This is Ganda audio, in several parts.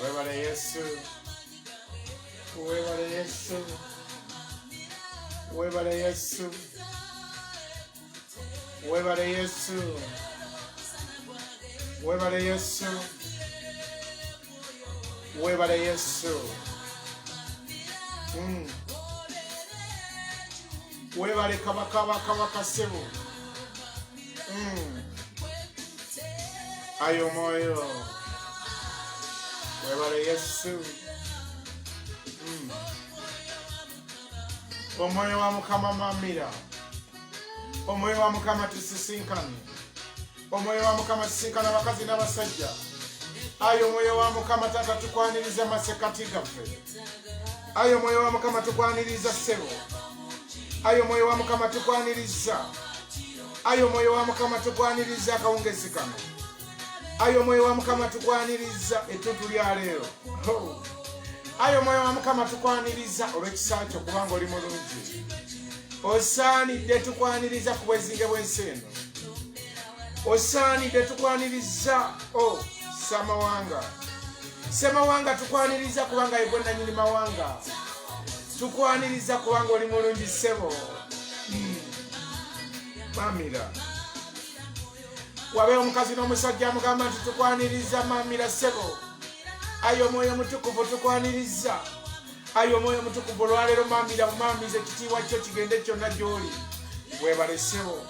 Webale Yesu. Webale Yesu. Webale Yesu. Webale Yesu. Webale Yesu. Webale Yesu. Webale kabaka sebo. Ayo moyo. Webale Yesu. Omoyo wa Mukama mamira. Omoyo wa Mukama tusisinkane. Omoyo wa Mukama tusisinkana abakazi n'abasajja. Ayo moyo wa Mukama tata tukwaniriza masekati gaffe. Ayo moyo wa Mukama tukwaniriza sebo. Ayo moyo wa Mukama tukwaniriza. Ayo moyo wa Mukama tukwaniriza akawungezi kano. Ayo moyo wa Mukama tukwaniriza etuntu lya leero. Ayo moyo wa Mukama tukwaniriza olw'ekisa kyo kubanga oli mulungi. Osaanidde tukwaniriza ku bwezinge bw'ensi eno. Osaanidde tukwaniriza Samawanga. Semawanga tukwaniriza kubanga ye gwe nannyini mawanga. Tukwaniriza kubanga oli mulungi ssebo. Mamira. Wabeho omukazi n'omusajja amugamba nti tukwaniriza mamira ssebo. Ayo mwoyo mutukuvu tukwaniriza. Ayo mwoyo mutukuvu olwaleero mamira mumamize ekitiibwa kyo kigende kyonna gy'oli. Webale ssebo.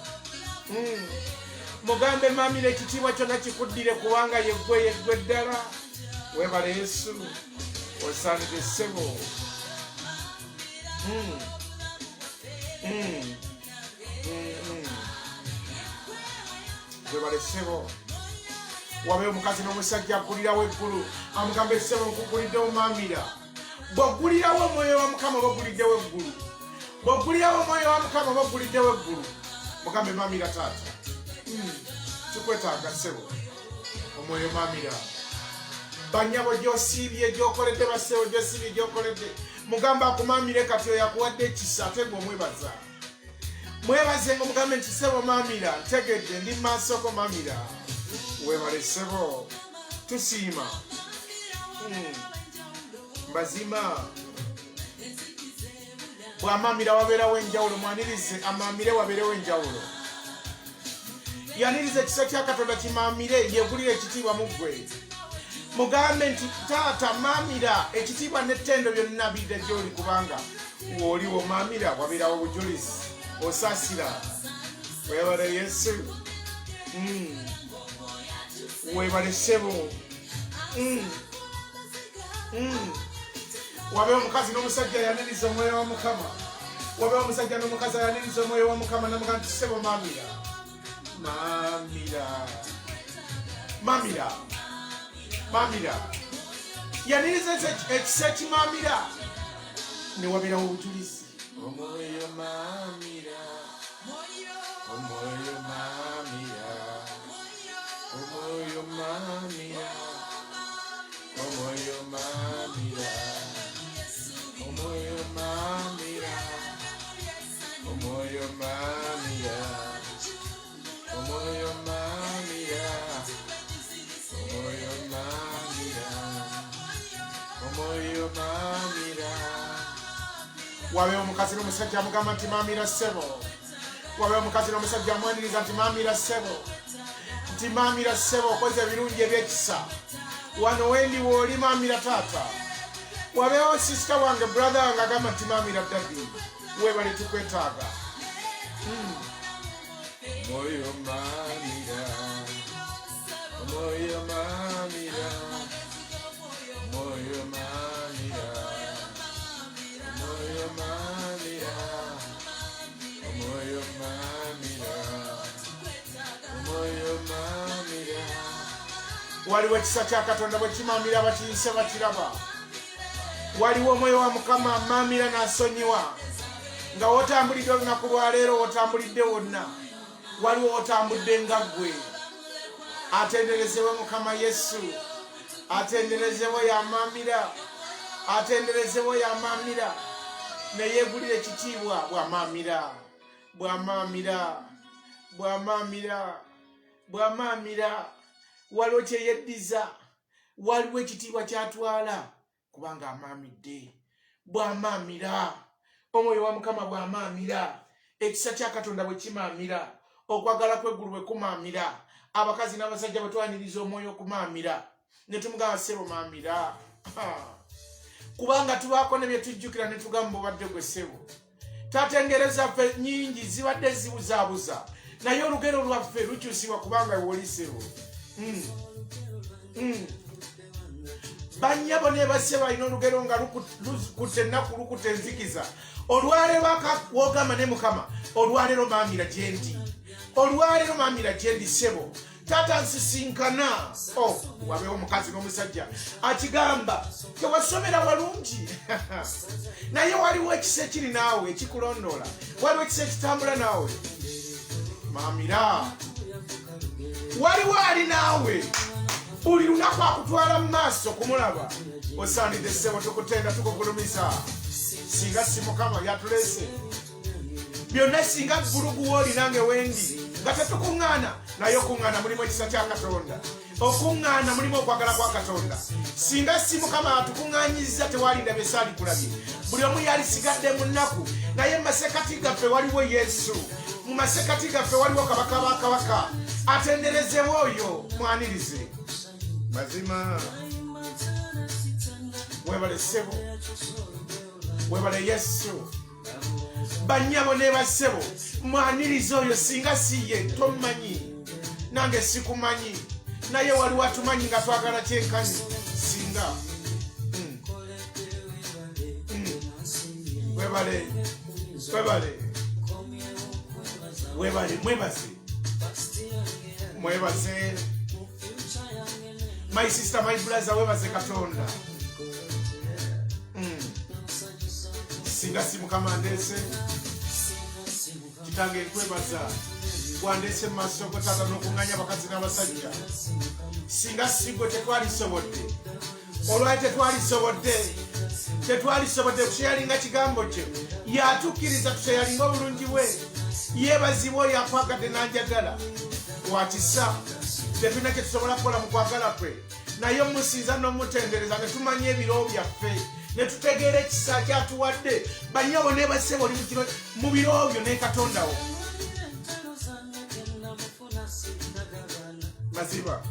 Mugambe mamira ekitiibwa kyonna kikuddire kubanga yeggwe ddala. Webale Yesu. Osaanidde ssebo. Webale ssebo. Wabeho omukazi n'omusajja aggulirawo eggulu amugamba essebo nkuguliddewo mamira. Bw'oggulirawo omwoyo wa Mukama bw'ogguliddewo eggulu. Bw'oggulirawo omwoyo wa Mukama bw'ogguliddewo eggulu. Mugambe mamira taata. Tukwetaaga ssebo. Omwoyo mamira. Banyabo gy'osiibye gy'okoledde bassebo gy'osiibye gy'okoledde. Mugamba akumamire kati oyo yakuwadde ekisa ate gwe omwebaza. Mwebaze ng'omugambe nti ssebo mamira ntegedde ndi maasoko mamira. Webale ssebo. Tusiima. Mbazima. Bw'amamira wabeerawo enjawulo mwanirize amamire wabeerewo enjawulo. Yaniriza ekisa kya Katonda kimamire yeegulire ekitiibwa mu ggwe. Mugambe nti taata mamira ekitiibwa n'ettendo byonna bidde gy'oli kubanga w'oliwo mamira wabeerawo bujulizi. Osasira. Webale Yesu. Webale ssebo. Wabeho omukazi n'omusajja yaniriza omwoyo wa Mukama. Wabeho omusajja n'omukazi yaniriza omwoyo wa Mukama n'amugamba nti ssebo mamira. Mamira. Mamira. Mamira. Yaniriza ekisa ekimamira. Ne wabeerawo obujulizi. Omwoyo mamira. Omwoyo mamira. Omwoyo mamira. Omwoyo mamira. Omwoyo mamira. Omwoyo mamira. Omwoyo mamira. Omwoyo mamira. Omwoyo mamira. Wabeho omukazi n'omusajja amugamba nti mamira ssebo. Wabeho omukazi n'omusajja amwaniriza nti mamira ssebo. Nti mamira ssebo okoze ebirungi ebyekisa. Wano wendi w'oli mamira taata. Wabeho sisita wange brother wange agamba nti mamira daddy. Webale tukwetaaga. Omwoyo mamira. Omwoyo mamira. Omwoyo mamira. Omwoyo mamira. Omwoyo mamira. Omwoyo mamira. Waliwo ekisa kya Katonda bwe kimamira bakiyise bakiraba. Waliwo omwoyo wa Mukama mamira n'asonyiwa. Nga wotambulidde olunaku lwa leero wotambulidde wonna. Waliwo wotambudde nga ggwe. Atenderezebwe Mukama Yesu. Atenderezebwe yamamira. Atenderezebwe yamamira. Neyeegulira ekitiibwa bw'amamira. Bw'amamira. Bw'amamira. Bw'amamira. Waliwo kye yeddiza. waliwo ekitiibwa kyatwala kubanga amaamidde. Bw'amaamira, omwoyo wa Mukama bw'amaamira, ekisa kya Katonda bwe kimaamira, okwagala kw'eggulu bwe kumaamira, abakazi n'abasajja bwe twaniriza omwoyo okumaamira, ne tumugamba ssebo maamira. Kubanga tubaako ne bye tujjukira ne tugamba obadde gwe ssebo. Taata engero zaffe nnyingi zibadde zibuzaabuza, naye olugero lwaffe lukyusibwa kubanga woli ssebo. Bannyabo ne basse balina olugero nga lukutte ennaku lukutte enzikiza. Olwaleero wogamba ne Mukama, olwaleero maamira gye ndi, olwaleero maamira gye ndi ssebo. Taata nsisinkana, wabeewo omukazi n'omusajja akigamba tewasomera walungi naye waliwo ekisa ekiri naawe ekikulondoola, waliwo ekisa ekitambula naawe. Maamira, waliwo ali naawe, buli lunaku akutwala mu maaso kumulaba. Osaanidde ssebo, tukutenda tukugulumiza. Singa si Mukama yatuleese byonna, singa ggulugu wooli nange wendi nga tetukuŋŋaana, naye okuŋŋaana mulimu ekisa kya Katonda, okuŋŋaana mulimu okwagala kwa Katonda. Singa si Mukama atukuŋŋaanyizza tewaalinda bye saali kulabye. Buli omu yalisigadde mu nnaku, naye mu masekati gaffe waliwo Yesu, mu masekati gaffe waliwo Kabaka ba kabaka. Atenderezebwe oyo, mwanirize mazima. Webale ssebo, webale Yesu. Bannyabo ne bassebo, mwanirize oyo, singa si ye tomumanyi, nange sikumanyi, naye waliwo atumanyi nga twagala kyenkanyi. Singa webale, webale, webale, mwebaze, mwebaze. My sister, my brother, webaze Katonda. Singa si Mukama ndeese, kitange nkwebaza wandeese mu maaso go Taata n'okuŋŋaanya abakazi n'abasajja. Singa si gwe tetwalisobodde, olwali tetwalisobodde kusheyalinga kigambo kye, yatukkiriza tusheyalinga obulungi bwe. Yeebazibwa oyo akwagadde n'anjagala. Wakisa tetulina kye tusobola kukola mu kwagala kwe, naye omusinza n'omutendereza ne tumanya ebiro byaffe, ne tutegeera ekisa kyatuwadde. Bannyabo ne bassebo oli mu biro byo ne Katondawo. Maziba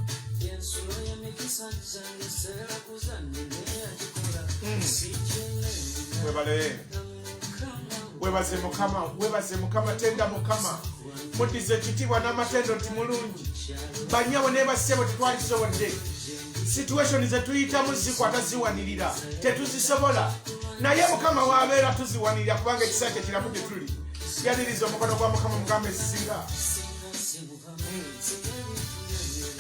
webale, webaze Mukama, webaze Mukama, tenda Mukama, muddize ekitiibwa n'amatendo nti mulungi. Bannyabo ne bassebo tetwalisobodde, situation ze tuyitamu zikwata ziwanirira, tetuzisobola, naye Mukama waabeera tuziwanirira kubanga ekisa kye kiramu gye tuli. Yaniriza omukono gwa Mukama Mugamba ezisinga.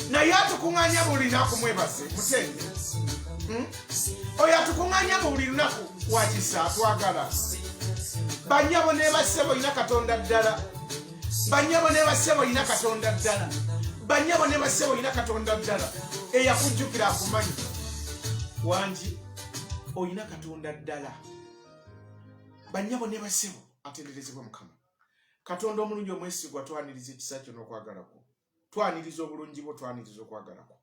Naye atukuŋŋaanya buli lunaku, mwebaze mutende. Oyo atukuŋŋaanya buli lunaku wakisa atwagala. Bannyabo ne bassebo olina Katonda ddala, bannyabo ne bassebo olina Katonda ddala, bannyabo ne bassebo olina Katonda ddala eyakujjukira akumanyi. Wangi olina Katonda ddala. Bannyabo ne bassebo atenderezebwe Mukama. Katonda omulungi omwesigwa, twaniriza ekisa kyo n'okwagala kwo, twaniriza obulungi bwo, twaniriza okwagala kwo.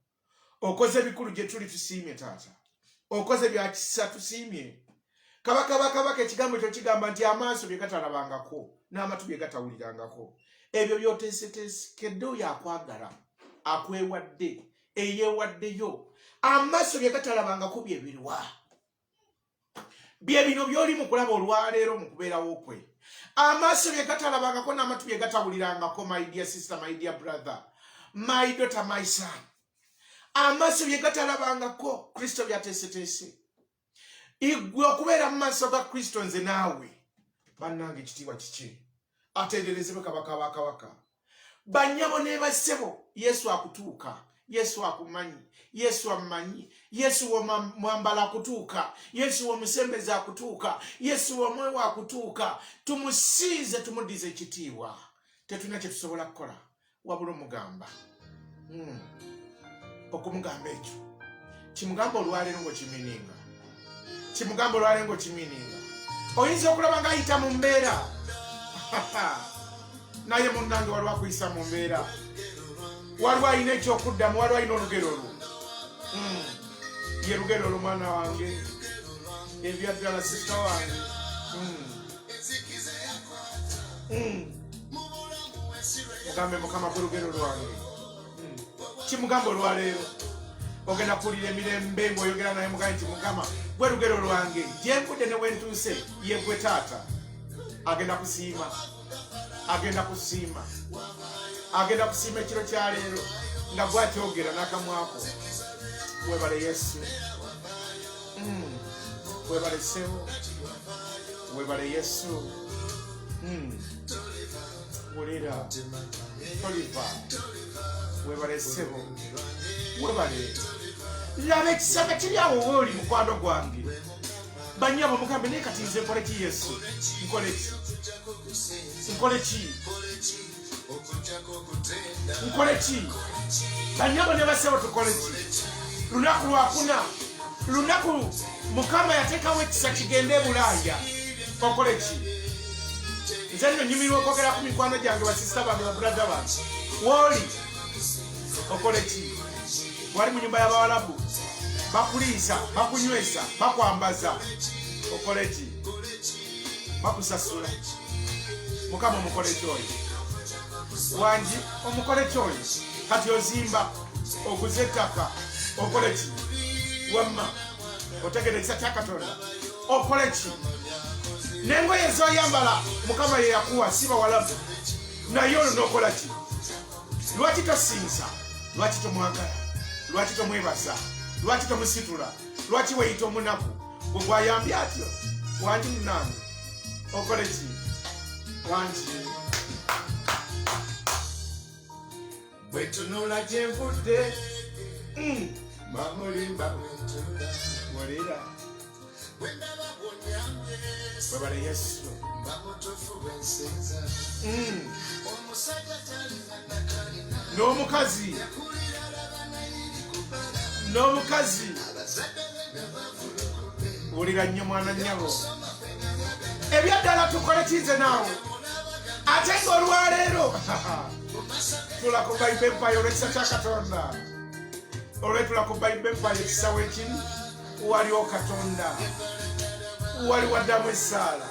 Okoze ebikulu gye tuli, tusiimye Taata. Okoze bya kisa, tusiimye. Kabaka ekigambo ekyo kigamba nti amaaso bye gatalabangako n'amatu bye gatawulirangako. Ebyo byoteeseteesekedde oyo akwagala, akwewadde, eyeewaddeyo. Amaaso bye gatalabangako bye birwa. Bye bino by'oli mu kulaba olwaleero mu kubeerawo kwe. Amaaso bye gatalabangako n'amatu bye gatawulirangako, my dear sister, my dear brother, my daughter, my son. Amaaso bye gatalabangako, Kristo byateeseteese. Igwe okubeera mu maaso ga Kristo nze naawe, bannange ekitiibwa kiki? Atenderezebwe Kabaka ba kabaka. Bannyabo ne bassebo, Yesu akutuuka, Yesu akumanyi, Yesu amanyi, Yesu wamwambala akutuuka, Yesu wamusembeza akutuuka, Yesu wamwewa akutuuka. Tumusinze, tumuddize ekitiibwa. Tetulina kye tusobola kukola wabula omugamba. Okumugamba ekyo kimugamba olwaleero ng'okimininga, kimugamba olwaleero ng'okimininga. Oyinza okulaba ng'ayita mu mbeera naye munnange waliwo akuyisa mu mbeera, waliwo alina ekyokuddamu, waliwo alina olugero lwo. ye lugero olw'omwana wange ebyaddala sista wange mugambe mukama gwe lugero lwange kimugamba olwaleero ogenda kuwulira emirembe ng'oyogera naye mugambe nti mugama gwe lugero lwange gye nvudde ne wentuuse ye gwe taata agenda kusiima ekiro kya leero nga gwakyogera n'akamwako webale Yesu webale ssebo webale Yesu wulira toliva webale ssebo webale laba ekisaka kiri awo wooli mukwano gwange banyabo mugambe naye kati nze nkole ki Yesu nkole ki banyabo ne basebo tukole ki lunaku lwakuna lunaku mukama yateekawo ekisa kigende Bulaaya okole ki nze nno nyumirwa okwogera ku mikwano gyange basisita bange babulada bange wooli okole ki wali mu nyumba y'Abawalabu bakuliisa bakunywesa bakwambaza okole ki bakusasula mukama omukole kyoyo wangi omukole kyoyo kati ozimba oguze ettaka okole ki wamma otegere ekisa kya Katonda okole ki n'engoye zoyambala mukama ye yakuwa si bawalabu naye olwo n'okola ki lwaki tosinza lwaki tomwagala lwaki tomwebaza lwaki tomusitula lwaki weyita omunaku gwe gwayambye atyo wangi munange okole ki wangi bwe tunula gye nvudde bamulimba walira webale Yesu n'omukazi wulira nnyo mwana nnyabo ebyaddala tukole kize naawe ate ng'olwaleero tula ku Bible Empire olw'ekisa kya Katonda olwetula ku Bible Empire ekisawo ekiri waliwo Katonda waliwo addamu essaala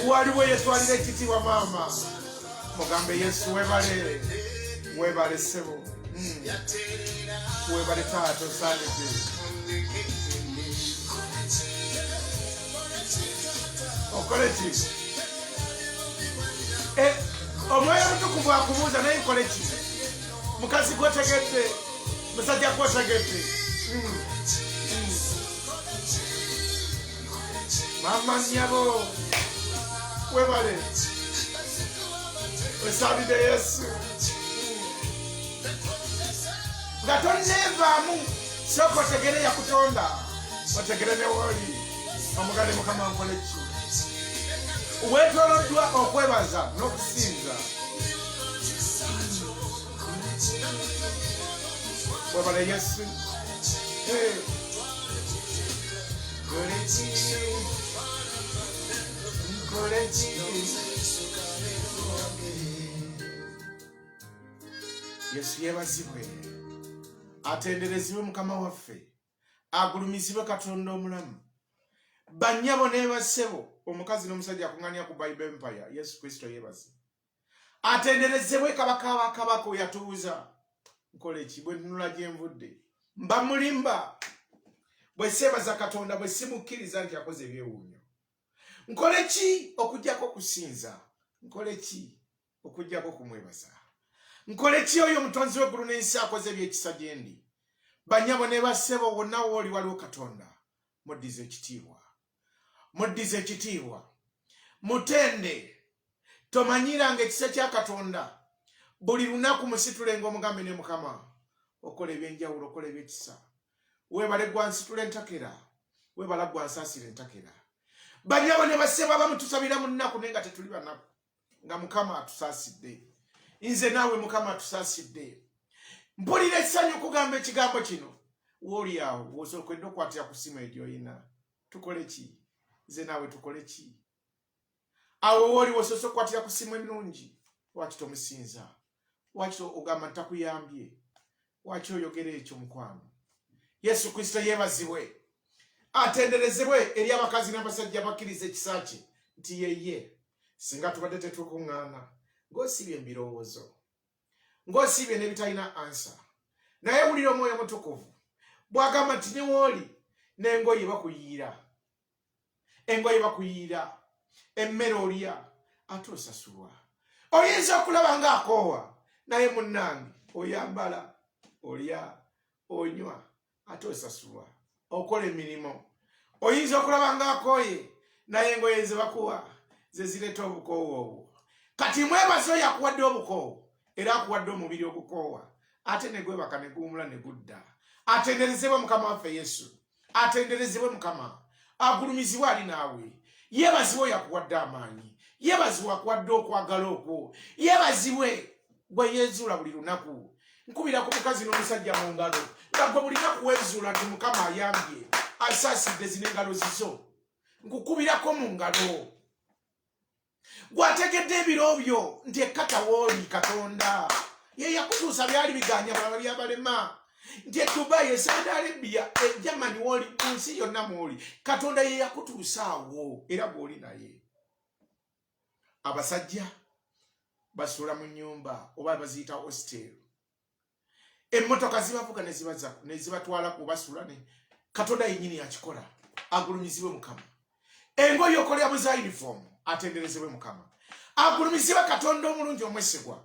waliwo yetwalira ekitiibwa maama mugambe Yesu webale ssebo webale taata osaanidde okole ki omwoyo omutukuvu akubuuza naye nkole ki mukazi gwotegedde musajja gwotegedde mama nnyabo webale osaanidde Yesu nga tonneevaamu sooka otegere yakutonda otegere ne wooli omugale mukama nkole ki weetoloddwa okwebaza n'okusinza webale Yesu nkole ki Yesu yeebazibwe atenderezibwe mukama waffe agulumizibwe Katonda omulamu bannyabo ne bassebo omukazi n'omusajja akuŋŋanya ku Bible Empire Yesu Kristo yeebaze atenderezebwe kabaka bakabaka yatuuza nkole ki bwe ntunula gye nvudde mba mulimba bwe seebaza Katonda bwe simukkiriza nti akoze ebyewuunyo nkole ki okuggyako okusinza nkole ki okuggyako okumwebaza nkole ki oyo omutonzi w'eggulu n'ensi akoze ebyekisa gye ndi bannyabo ne bassebo wonna wooli waliwo Katonda muddize ekitiibwa mutende tomanyiranga ekisa kya Katonda buli lunaku musitulenga omugambe ne mukama okola ebyenjawulo okola ebyekisa webale gwansitula entakera webala gwansaasira entakera bannyabo ne bassebo abamu tusabira mu nnaku naye nga tetuli banaku nga mukama atusaasidde nze naawe mukama atusaasidde mpulira essanyu okugamba ekigambo kino wooli awo wosookedde okwatira ku ssimu egyoyina tukole ki nze naawe tukole ki awo wooli wosoose okukwatira ku ssimu ennungi lwaki tomusinza lwaki ogamba ntakuyambye lwaki oyogera ekyo mukwano Yesu Kristo yebazibwe atenderezebwe eri abakazi n'abasajja bakkiriza ekisa kye nti yeye singa tubadde tetukuŋŋaana ng'osiibye ebirowoozo ng'osiibye n'ebitalina ansa naye wulira Omwoyo Mutukuvu bw'agamba nti ne wooli n'engoye bakuyiira emmere olya ate osasulwa oyinza okulaba ng'akoowa naye munnange oyambala olya onywa ate osasulwa okola emirimu oyinza okulaba ng'akooye naye engoye ze bakuwa ze zireeta obukoowa obwo kati mwebaze oyo akuwadde obukoowa era akuwadde omubiri ogukoowa ate ne gwebaka ne guwumula ne gudda atenderezebwe Mukama waffe Yesu atenderezebwe Mukama agulumizibwe ali naawe yebazibwe oyo akuwadde amaanyi yebazibwe akuwadde okwagala okwo yebazibwe gwe yeezuula buli lunaku nkubira ku mukazi n'omusajja mu ngalo nga gwe buli naku weezuula nti Mukama ayambye asaasidde zino engalo zizo nkukubirako mu ngalo gwategedde ebiro byo nti ekkata wooli Katonda ye yakutuusa byali biganya balala byabalema nti Dubai Saudi Arabia Germany wooli ku nsi yonna mwoli Katonda ye yakutuusa awo era gw'oli naye abasajja basuula mu nnyumba oba baziyita hostel emmotoka zibavuga ne zibatwala kubasula ne Katonda yennyini yakikola agulumizibwe Mukama engoye okolera mu za uniform atenderezebwe Mukama agulumizibwe Katonda omulungi omwesigwa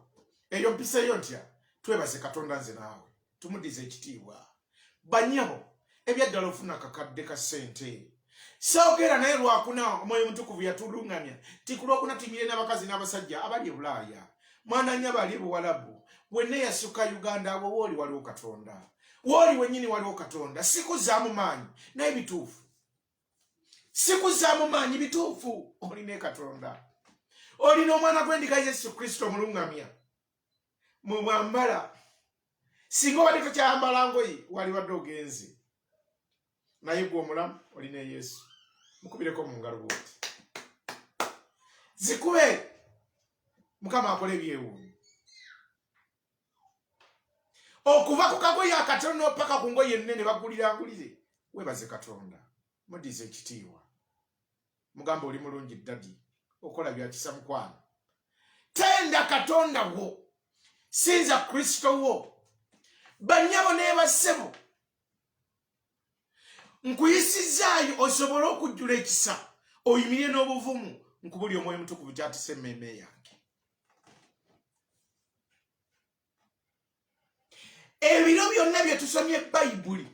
eyo mpiseyo ntya twebaze Katonda nze naawe tumudize ekitiibwa bannyabo ebyaddala ofuna akakadde ka ssente soogera naye lwakuna Omwoyo Mutukuvu yatuluŋŋamya ti ku lwokuna tuyimire n'abakazi n'abasajja abali e Bulaaya mwananya bali e Buwalabu bwenna yasukka Uganda abo wooli waliwo Katonda wooli wennyini waliwo Katonda sikuzaamu maanyi naye bituufu sikuzaamu maanyi bituufu olina Katonda olina omwana gw'endiga Yesu Kristo omuluŋŋamya mu bwambala singa obadde tokyayambala ngoye wali wadde ogenze naye gwe omulamu olina Yesu mukubireko mu ngalo bwoti zikube Mukama akola ebyewuunyo okuva ku kagoye akatono paka ku ngoye ennene bagulirangulire webaze Katonda mudize ekitiibwa mugamba oli mulungi ddadi okola bya kisa mukwano tenda Katonda wo sinza Kristo wo bannyabo n'ebassebo nkuyisizaayo osobole okujjula ekisa oyimire n'obuvumu nkubuli Omwoyo Mutukuvu gy'atise emmeeme yange ebiro byonna bye tusomye Bayibuli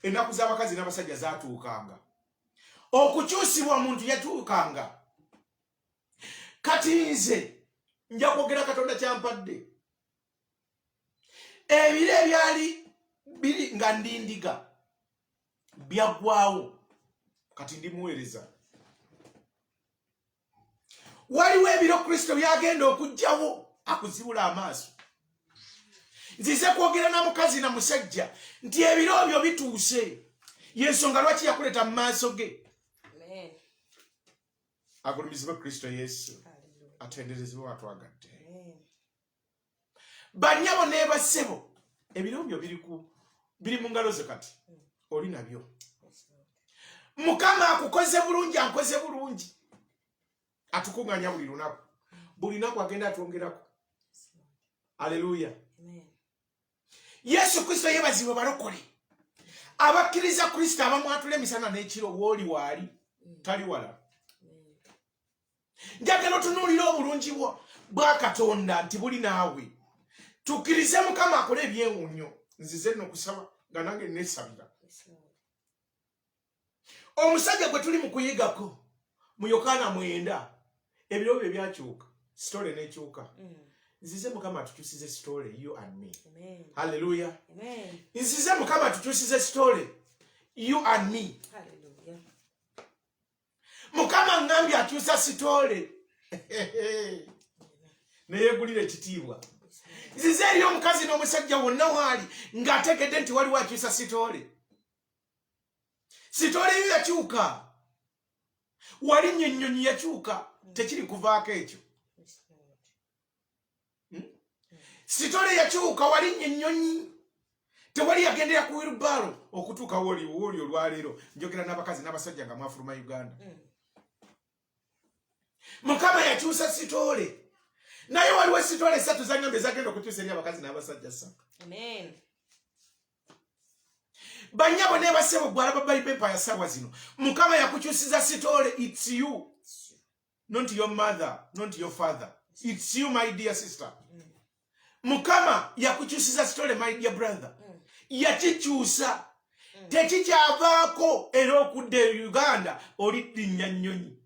ennaku z'abakazi n'abasajja zaatuukanga okukyusibwa omuntu yatuukanga kati nze nja kwogera Katonda kyampadde ebiro ebyali biri nga ndi ndiga byaggwaawo kati ndi muweereza waliwo ebiro Kristo byagenda okugjawo akuzibula amaaso nzize kwogera na mukazi na musajja nti ebiro byo bituuse yensonga lwaki yakuleeta mu maaso ge agulumizibwe Kristo Yesu atenderezebwe watwagadde bannyabo n'ebassebo ebiro byo biri mu ngalo ze kati oli nabyo Mukama akukoze bulungi ankoze bulungi atukuŋŋanya buli lunaku agenda atwongerako aleluya Yesu Kristo yebazibwe balokole abakkiriza Kristo abamwatula emisana n'ekiro wooli waali tali wala njagala otunuulira obulungi bwa Katonda nti buli naawe tukkirize Mukama akole ebyewuunyo nzize nno okusaba nga nange neesabira omusajja gwe tuli mu kuyigako mu Yokaana 9 ebiro bye byakyuka sitole n'ekyuka nzize Mukama atukyusize sitole you and me haleluya nzize Mukama atukyusize sitole you and me haleluya Mukama ngambye akyusa sitole neyeegulira ekitiibwa nzize eri omukazi n'omusajja wonna waali ng'ategedde nti waliwo akyusa sitole yo yakyuka wali nnyo ennyonyi yakyuka tekiri kuvaako ekyo sitole yakyuka wali nnyo ennyonyi tewali yagendera ku wheelbarrow okutuuka woli olwaleero njogera n'abakazi n'abasajja nga mwafuluma Uganda. Mukama yakyusa sitoole naye waliwo sitoole 3 zanyombe zagenda okukyusa eri abakazi n'abasajja 3. Amen. Banyabo ne basebo bwalaba Bible Empire sawa zino. Mukama yakukyusiza sitoole. It's you. Not your mother, not your father. It's you, my dear sister. Mukama yakukyusiza sitoole, my dear brother. Yakikyusa. Tekikyavaako era okudde Uganda oliddinya nnyonyi.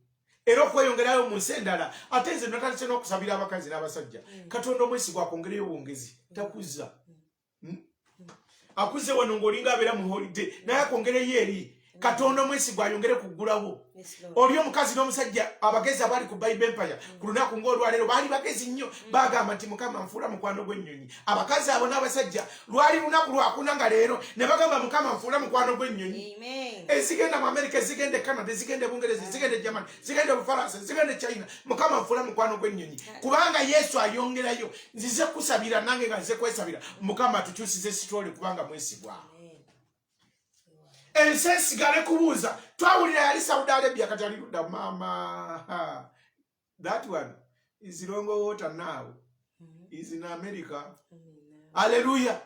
Era okweyongerayo mu nsi endala ate nze natandise n'okusabira abakazi n'abasajja. Katonda omwesigwa akwongereyo obwongezi. Takuzza. Akuze wano ng'olinga abeera mu holiday naye akwongereyo eri. Katonda omwesigwa ayongere kuggulawo. Oli omukazi n'omusajja abagezi abali ku Bible Empire ku lunaku ng'olwaleero baali bagezi nnyo bagamba nti Mukama nfuula mukwano gw'ennyonyi. Abakazi abo n'abasajja lwali lunaku lwakuna nga leero ne bagamba Mukama nfuula mukwano gw'ennyonyi. Ezigenda mu America, ezigenda e Canada, ezigenda e Bungereza, ezigenda e Germany, ezigenda e Bufaransa, ezigenda e China, Mukama nfuula mukwano gw'ennyonyi. Kubanga Yesu ayongerayo nzize kusabira nange nga nzize kwesabira Mukama atukyusize sitoole kubanga mwesigwa. Ensensi gale kubuuza twawulira yali Saudi Arabia kati ali ludda mama. That one is Longo Water now. Is in America. Hallelujah.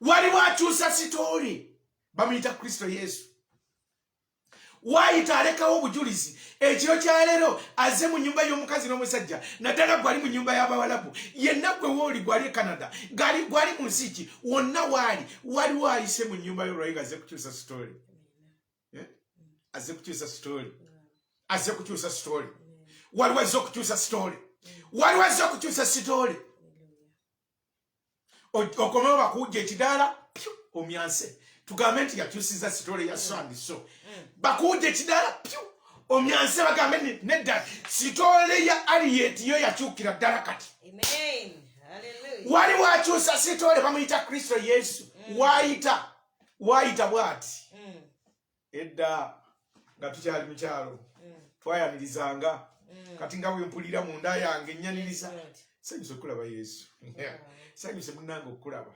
Waliwo akyusa sitoole bamuyita Kristo Yesu. Waayita alekawo obujulizi ekiro kya leero aze mu nyumba y'omukazi n'omusajja naddala gwali mu nyumba y'Abawalabu yenna gwe wooli gwali e Canada gwali mu nsi ki wonna waliwo ayise mu nyumba y'olwayi aze kukyusa sitoole. Aze kukyusa sitoole. Aze kukyusa sitoole. Waliwo azze okukyusa sitoole. Waliwo azze okukyusa sitoole. Okomewo bakujja ekidaala omyanse tugambe nti yakyusiza sitoole ya so and so. Bakujja ekidaala omyanse bagambe nedda sitoole ya Aliyeti yo yakyukira ddala kati. Amen. Hallelujah. Waliwo akyusa sitoole bamuyita Kristo Yesu. Waayita bw'ati. Edda nga tukyali mu kyalo twayanirizanga kati nga bwempulira mu nda yange ennyaniriza. Sanyuse okulaba Yesu. Sanyuse munnange okulaba.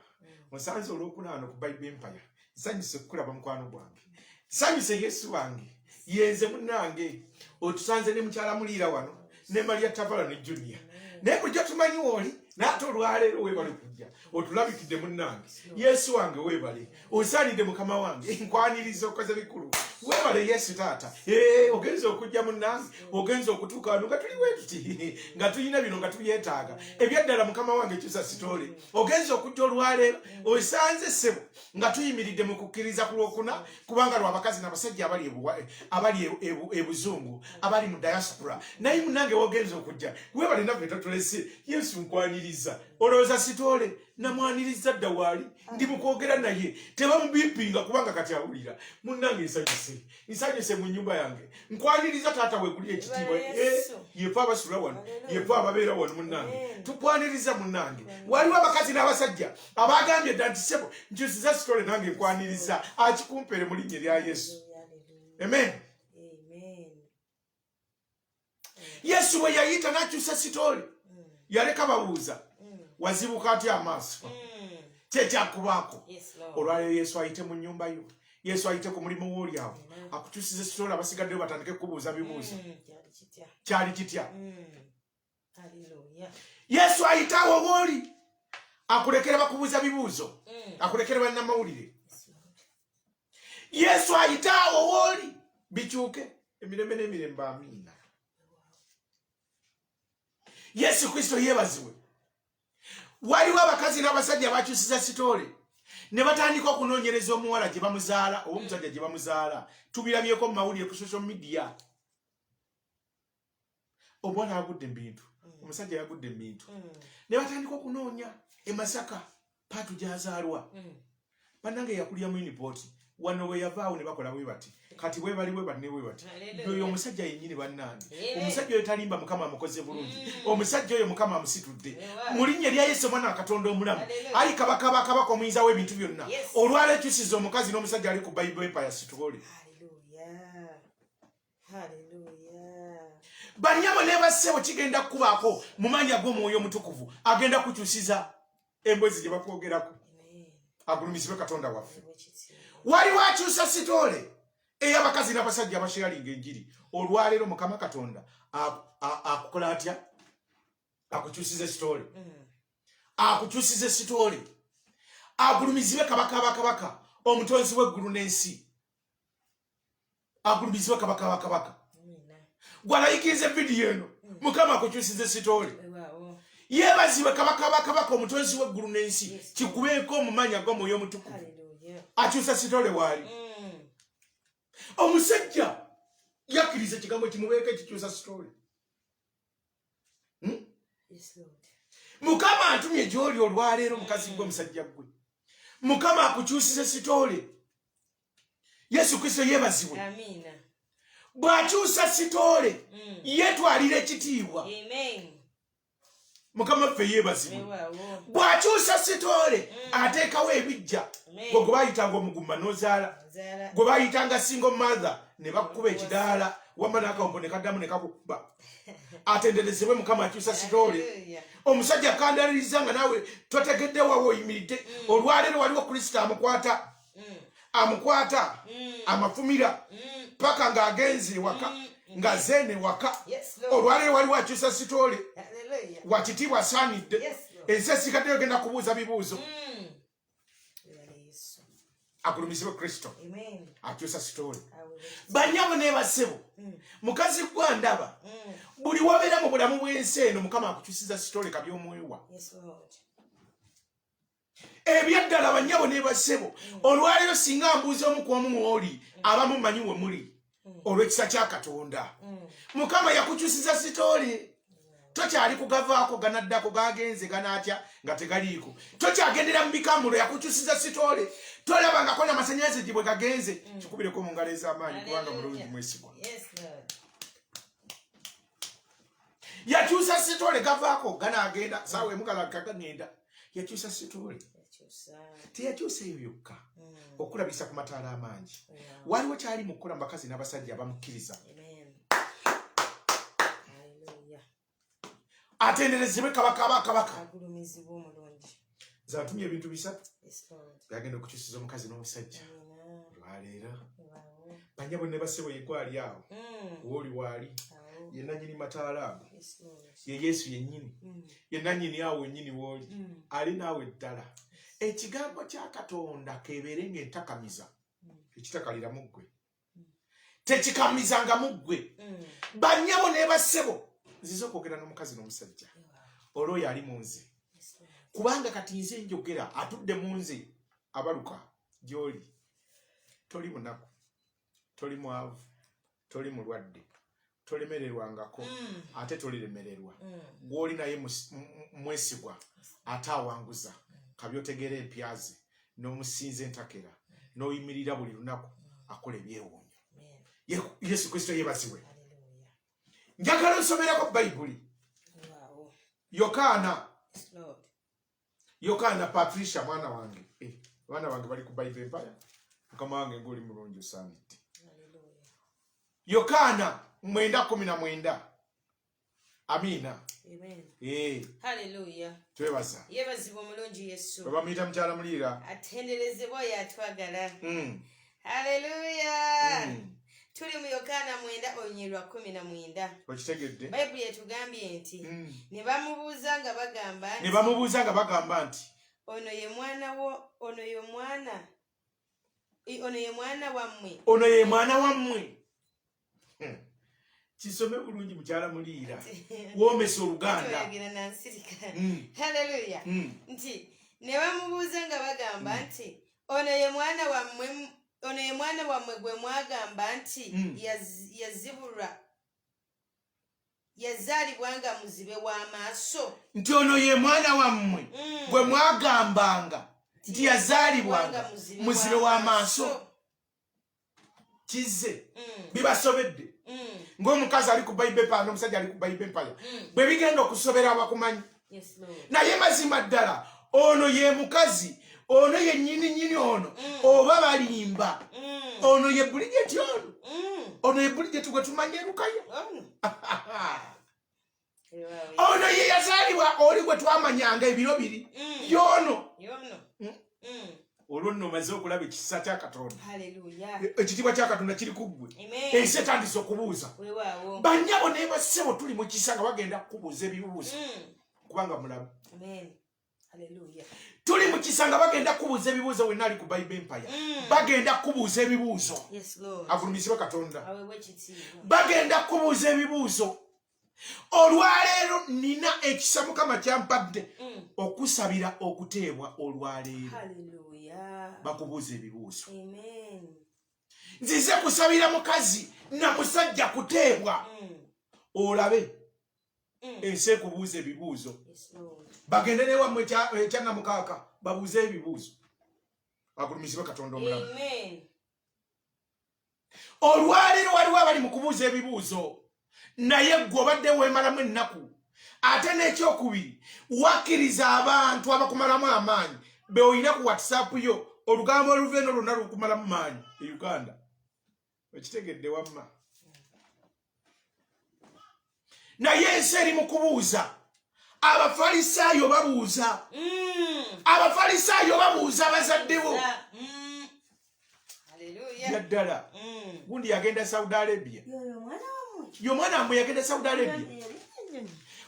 Musanze olw'okunaano ku Bible Empire. Sanyuse okulaba mukwano gwange. Sanyuse Yesu wange. Yenze munnange. Otusanze ne mukyala muliira wano. Ne Maria Tavala ne Junior. Naye bulijjo tumanyi w'oli n'ate olwaleero weebale kujja. Otulabikidde munnange. Yesu wange weebale. Osaanidde Mukama wange. Nkwaniriza okoze bikulu. Weebale Yesu taata. Ogenza okujja munnange. Ogenza okutuuka wano nga tuli wetuti. Nga tulina bino nga tubyetaaga. Ebyaddala Mukama wange kyusa sitoole. Ogenza okujja olwaleero. Osanze ssebo nga tuyimiridde mu kukkiriza ku Lwokuna kubanga lw'abakazi n'abasajja abali ebuzungu abali mu diaspora. Naye munnange wogenza okujja. Weebale naffe tatulese. Yesu nkwaniriza. Olowooza sitoole namwaniriza dda waali ndi mu kwogera naye tebamubipinga kubanga kati awulira. Munnange nsanyuse mu nnyumba yange. Nkwaniriza taata weegulira ekitiibwa. Yefe abasula wano. Yefe ababeera wano munnange. Tukwaniriza munnange. Waliwo abakazi n'abasajja abagambye dda nti ssebo nkyusiza sitoole nange nkwaniriza. Akikumpere mu linnya lya Yesu. Amen. Yesu bwe yayita n'akyusa sitoole yaleka babuuza wazibuka atya amaaso kyekyakubaako. Olwaleero Yesu ayite mu nnyumba yo. Yesu ayite ku mulimu w'oli awo akukyusiza sitoole abasigaddeyo batandike kubuuza bibuuzo. Kyali kitya? Yesu ayite awo w'oli akulekere bakubuuza bibuuzo. Akulekere bannamawulire. Yesu ayite awo w'oli bikyuke emirembe n'emirembe. Amiina. Yesu Kristo yeebazibwe. Waliwo abakazi n'abasajja bakyusiza sitoole ne batandika okunoonyereza omuwala gye bamuzaala oba omusajja gye bamuzaala. Tubirabyeko mu mawulire ku social media. Omuwala yagudde mu bintu, omusajja yagudde mu bintu. Ne batandika okunoonya e Masaka paatu gy'azaalwa. Bannange yakulya mu inipooti wano we yavaawo ne bakola bwe bati. Kati bwe bali ne bwe bati. Oyo omusajja yennyini bannange. Omusajja oyo talimba Mukama amukoze bulungi. Omusajja oyo Mukama amusitudde. Mu linnya lya Yesu Omwana wa Katonda omulamu. Ayi kabaka omuyinza w'ebintu byonna. Olwaleero ekyusiza omukazi n'omusajja ali ku Bible Empire sitoole. Bannyabo ne bassebo kigenda kubaako mu mannya g'Omwoyo Omutukuvu agenda kukyusiza emboozi gye bakwogerako. agulumizibwe katonda waffe. Waliwo akyusa sitole ey'abakazi n'abasajja abasharinga enjiri. Olwaleero Mukama Katonda akukola atya? Akukyusize sitole. Akukyusize sitole. Agulumizibwe kabaka omutonzi w'eggulu n'ensi. Agulumizibwe kabaka. Gwalayikiriza vidiyo eno. Mukama akukyusize sitole. Yeebazibwe kabaka omutonzi w'eggulu n'ensi. Kikubeeko omumanya gw'Omwoyo Omutukuvu. Akyusa sitole waali. Omusajja yakkiriza ekigambo kimubeeko ekikyusa sitole. Mukama antumye gy'oli olwaleero mukazi gwe omusajja gwe. Mukama akukyusize sitole. Yesu Kristo yeebazibwe. Amina. Bw'akyusa sitole yeetwalira ekitiibwa. Mukama ffe yeebazibwe. Bw'akyusa sitole ateekawo ebijja. Gwe baayitanga omugumba n'ozaala. Gwe baayitanga single mother ne bakuba ekidaala wamma n'akawombo ne kaddamu ne kakuba. Atenderezebwe Mukama akyusa sitole. Omusajja akandaliriza nga naawe totegedde wawe oyimiridde. Olwaleero waliwo Kristo amukwata amafumira paka ng'agenze waka ng'azeene waka. Olwaleero waliwo akyusa sitole. Wakitiibwa asaanidde. Ensi esikaddeyo genda kubuuza bibuuzo. Agulumizibwe Kristo. Akyusa sitole. Bannyabo ne bassebo. Mukazi gwa ndaba. Buli wabeera mu bulamu bw'ensi eno Mukama akukyusiza sitole kaby'omwewa. Ebyaddala bannyabo ne bassebo. Olwaleero singa mbuuza omu ku omu oli abamu mmanyi we muli. Olw'ekisa kya Katonda. Mukama yakukyusiza sitole. Tokyali kugavaako ganaddako gagenze ganatya nga tegaliiko. Tokyagendera mu bikamulo yakukyusiza sitole. Tolaba nga kona amasannyalaze gye bwe gagenze. Kikubireko mu ngalo ez'amaanyi kubanga mulungi mwesigwa. Yakyusa sitole gavaako ganaagenda saawa emu gagenda. Yakyusa sitole. Teyakyusa eyo yokka. Okulabisa ku mataala amangi. Waliwo kyali mu kukola mu bakazi n'abasajja abamukkiriza. Atenderezebwe kabaka. Agulumizibwe omulungi. Zatumye ebintu bisatu. Yagenda okukyusiza omukazi n'omusajja. Lwaleero. Bannyabo ne bassebo yeggwali awo. Wooli waali. Ye nannyini mataala ago. Ye Yesu yennyini. Ye nannyini awo wennyini wooli. Ali naawe ddala. Ekigambo kya Katonda kebeere ng'entakamiza. Ekitakaliramu ggwe. Tekikamizanga mu ggwe. Bannyabo ne bassebo. Nziza okwogera n'omukazi n'omusajja. Olwo yali mu nze. Kubanga kati nze njogera atudde mu nze abaluka gy'oli. Toli munaku. Toli mwavu. Toli mulwadde. Tolemererwangako. Ate toliremererwa. Gw'oli naye mwesigwa. Ate awanguza. Kabyotegeera empyaze. N'omusinza entakera. N'oyimirira buli lunaku. Akola ebyewuunyo. Yesu Kristo yeebazibwe. Njagala nsomerako Bayibuli. Yokaana Patricia mwana wange. Mwana wange bali ku Bible Empire. Mukama wange ng'oli mulungi osaanidde. Yokaana 9:19. Amina. Amen. Hallelujah. Twebaza. Yeebazibwe omulungi Yesu. Baba muyita mukyala muliira. Atenderezebwe oyo atwagala. Hallelujah. Tuli mu Yokaana 9:19. Okitegedde? Bayibuli etugambye nti ne bamubuuza nga bagamba nti ono ye mwana wammwe. Kisome bulungi mukyala muliira. Woomesa Oluganda. Hallelujah. Nti ne bamubuuza nga bagamba nti ono ye mwana wammwe gwe mwagamba nti yazaalibwa nga muzibe w'amaaso. Nti ono ye mwana wammwe gwe mwagambanga nti yazaalibwa nga muzibe w'amaaso. Kizze bibasobedde. Ng'omukazi ali ku Bible Empire n'omusajja ali ku Bible Empire. Bwe bigenda okusobera abakumanyi. Naye mazima ddala ono ye mukazi. Ono ye nnyini ono. Oba balimba. Ono ye Bridget ono. Ono ye Bridget gwe tumanyi Lukaya. Ono ye yazaalibwa oli gwe twamanyanga ebiro biri. Yono. olwo nno omaze okulaba ekisa kya Katonda. Hallelujah. Ekitiibwa kya Katonda kiri ku ggwe. Amen. Ensi etandise okubuuza. Weewaawo. Bannyabo ne bassebo tuli mu kisa nga bagenda kukubuuza ebibuuzo. Kubanga mulaba. Amen. Hallelujah. Tuli mu kisa nga bagenda kubuuza ebibuuzo wenna ali ku Bible Empire. Bagenda kubuuza ebibuuzo. Yes, Lord. Agulumisibwe Katonda. Aweebwe ekitiibwa. Bagenda kubuuza ebibuuzo. Olwaleero nina ekisa Mukama kyampadde okusabira okuteebwa olwaleero. Hallelujah. Bakubuuza ebibuuzo. Amen. Nzize kusabira mukazi na musajja kuteebwa. Olabe ensi ekubuuza ebibuuzo. Yes, Lord. Bagende ne wammwe ekyanga mukaaka babuuze ebibuuzo. Agulumisibwe Katonda omulamu. Amen. Olwaleero waliwo abali mu kubuuza ebibuuzo. Naye gwe obadde weemalamu ennaku. Ate n'ekyokubiri wakkiriza abantu abakumalamu amaanyi be olina ku WhatsApp yo olugambo oluveeno lwonna lukumalamu maanyi e Uganda. Okitegedde wamma. Naye ensi eri mu kubuuza. Abafalisaayo babuuza. Abafalisaayo babuuza abazadde bo. Hallelujah. Yaddala. Gundi yagenda Saudi Arabia. Y'omwana wammwe yagenda Saudi Arabia.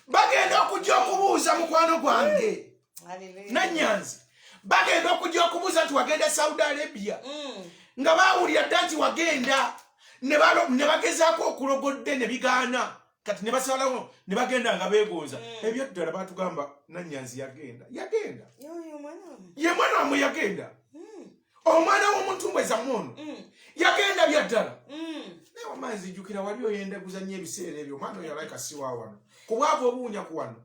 Bagenda okujja okubuuza mukwano gwange. Nannyanzi. Bagenda okujja okubuuza nti wagenda Saudi Arabia. Nga baawulira dda nti wagenda. Ne bagezaako okulogodde ne bigaana. Kati ne basalawo ne bagenda nga beegonza. Ebyo ddala baatugamba Nannyanzi yagenda. Yagenda. Ye mwana wammwe yagenda. Omwana w'omuntu mbweza mmono. Yagenda bya ddala. Naye Wamanzi jjukira wali oyenda kuzannya ebiseera ebyo. Omwana oyo alabika si wa wano. Ku bwavu obuwunya ku wano.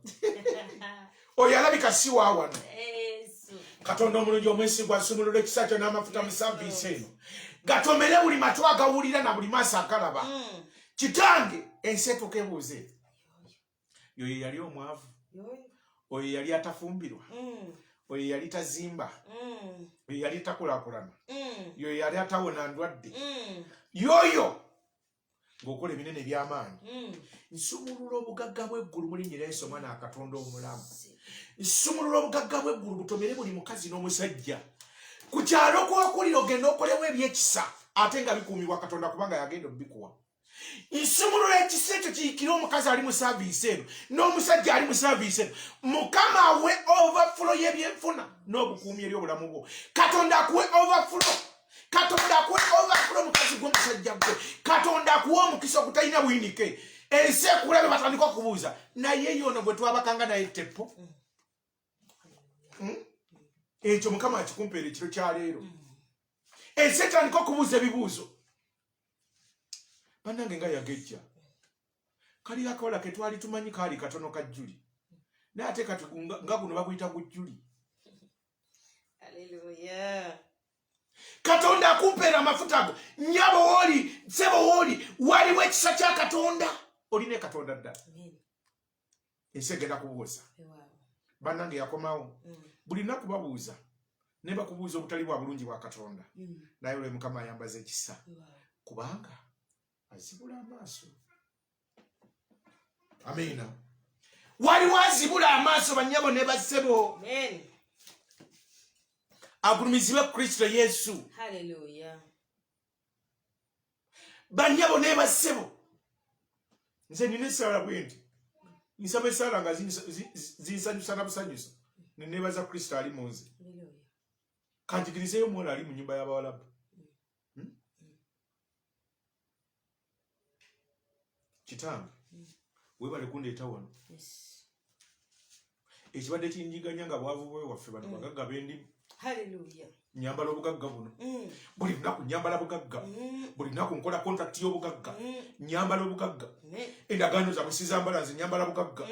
Oyo alabika si wa wano. Katonda omulungi omwesigwa asumulula ekisa kyo n'amafuta mu saaviisi eno. Gatomere buli matu agawulira na buli maaso agalaba. Kitange ensi etuuka ebuuze. Oyo yali omwavu. Oyo yali atafumbirwa. Oyo yali tazimba. Oyo yali takulaakulana. Oyo yali atawona ndwadde. Yoyo ng'okola ebinene by'amaanyi. Nsumulula obugagga bw'eggulu mu linnya lya Yesu Omwana wa Katonda omulamu. Nsumulula obugagga bw'eggulu butomere buli mukazi n'omusajja. Ku kyalo kw'okulira ogenda okolewo ebyekisa ate nga bikuumibwa Katonda kubanga yagenda obikuwa. Nsumulula ekisa ekyo kiyikire omukazi ali mu saaviisi eno n'omusajja ali mu saaviisi eno. Mukama awe overflow y'ebyenfuna n'obukuumi eri obulamu bwo. Katonda akuwe overflow. Katonda akuwe overflow mukazi gw'omusajja gwe. Katonda akuwe omukisa okutalina buyinike. Ensi ekulabe batandika okubuuza. Naye yono gwe twabakanga naye teppo. Ekyo Mukama akikumpeera ekiro kya leero. Ensi etandika okubuuza ebibuuzo. Bannange nga yagejja. Kali akawala ke twali tumanyi kaali katono ka Juli. Naye ate kati nga guno bakuyita gu Juli. Hallelujah. Katonda akumpeera amafuta ago. Nnyabo wooli, ssebo wooli, waliwo ekisa kya Katonda. Olina Katonda ddala. Ensi egenda kubuuza. Bannange yakomawo. Buli nnaku babuuza. Ne bakubuuza obutali bwa bulungi bwa Katonda. Naye olwo Mukama ayambaza ekisa. Kubanga azibula amaaso. Amina. Waliwo azibula amaaso bannyabo ne bassebo. Amen. Agulumizibwe Kristo Yesu. Hallelujah. Bannyabo ne bassebo. Nze nina essaala bwe nti. Nsaba essaala nga zinsanyusa na busanyusa. Ne neebaza Kristo ali mu nze. Kanjigirizeyo omuwala ali mu nnyumba y'Abawalabu. Kitange, weebale kundeeta wano. Ekibadde kinjiganya nga bwavu bwe waffe bano bagagga b'endimu. Hallelujah. Nyambala obugagga buno. Buli lunaku nyambala bugagga. Buli lunaku nkola contract y'obugagga. Nyambala obugagga. Endagaano zaabwe sizambala nze nyambala bugagga.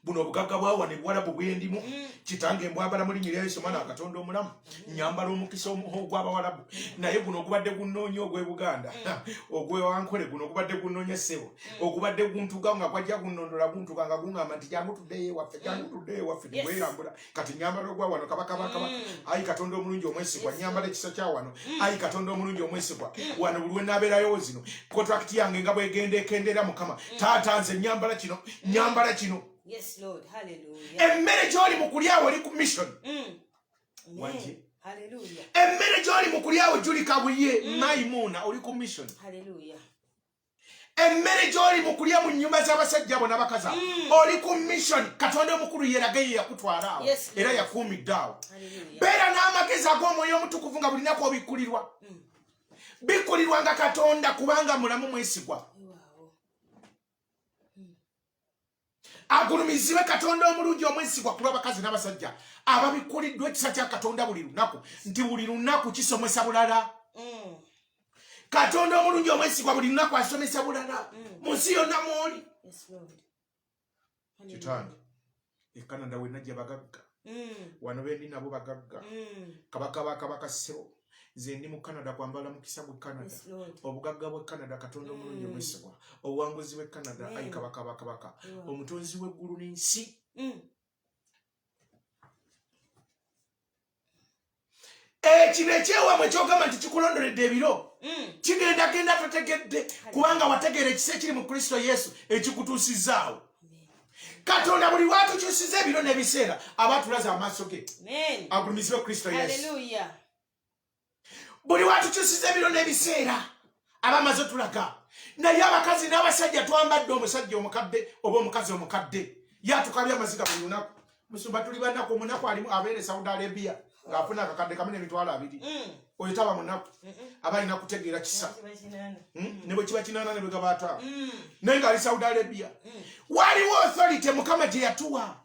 Buno obugagga bwawa ne Buwalabu bw'endimu. Kitange mbwambala mu linnya lya Yesu Omwana wa Katonda omulamu. Nyambala omukisa ogw'Abawalabu. Naye guno ogubadde gunnoonya ogw'e Buganda. Ogw'Ewankole guno ogubadde gunnoonya ssebo. Ogubadde guntuga nga gwajja gunnondola guntuga nga guŋŋamba nti jangu tuddeyo ewaffe, jangu tuddeyo ewaffe tubwerambula. Kati nyambala ogwa wano kabaka bakabaka. Ayi Katonda omulungi omwesigwa nyambala ekisa kya wano. Ayi Katonda omulungi omwesigwa wano buli lwe naabeerayo zino. Kontrakiti yange nga bw'egenda ekendera Mukama. Taata nze nyambala kino, nyambala kino. Yes, Lord. Hallelujah. Emmere gy'oli mu kulya oli ku mission. Wanje Hallelujah. Emmere gy'oli mu kulyawo julika buye Maimuna oli ku mission. Hallelujah. Emmere gy'oli mu kulya mu nnyumba z'abasajja abo n'abakazi oli ku mission. Katonda omukulu yerage ye yakutwala awo era yakuumidde awo. Beera n'amagezi ag'omwoyo omutukuvu nga buli nnaku obikkulirwa. Bikkulirwa nga Katonda kubanga mulamu mwesigwa. Agulumizibwe Katonda omulungi omwesigwa ku lw'abakazi n'abasajja ababikkuliddwa ekisa kya Katonda buli lunaku nti buli lunaku kisomesa bulala. Katonda omulungi omwesigwa buli lunaku asomesa bulala mu nsi yonna mw'oli. Kitange e Canada we najja bagagga wano bendi nabo bagagga kabaka bakabaka ssebo nze ndi mu Canada kwambala mukisa gwe Canada obugagga bwe Canada Katonda omulungi omwesigwa obuwanguzi bwe Canada ayi kabaka bakabaka omutonzi w'eggulu n'ensi. Kino ekyewamwe kyogamba nti kikulondoledde ebiro kigenda totegedde kubanga wategeera ekisa ekiri mu Kristo Yesu ekikutuusizaawo. Katonda buli watukyusiza ebiro n'ebiseera aba tulaza amaaso ge. Agulumizibwe Kristo Yesu. Buli watukyusiza ebiro n'ebiseera aba amaze tulaga. Naye abakazi n'abasajja twambadde omusajja omukadde oba omukazi omukadde yatukabya amaziga buli lunaku. Musumba tuli banaku omunaku alimu abeere Saudi Arabia ng'afuna akakadde kamu n'emitwalo 2. Oyo taba munaku aba alina kutegeera kisa ne bwe kiba kinaana ne bwe gaba ataano naye ng'ali Saudi Arabia. Waliwo authority Mukama gye yatuwa.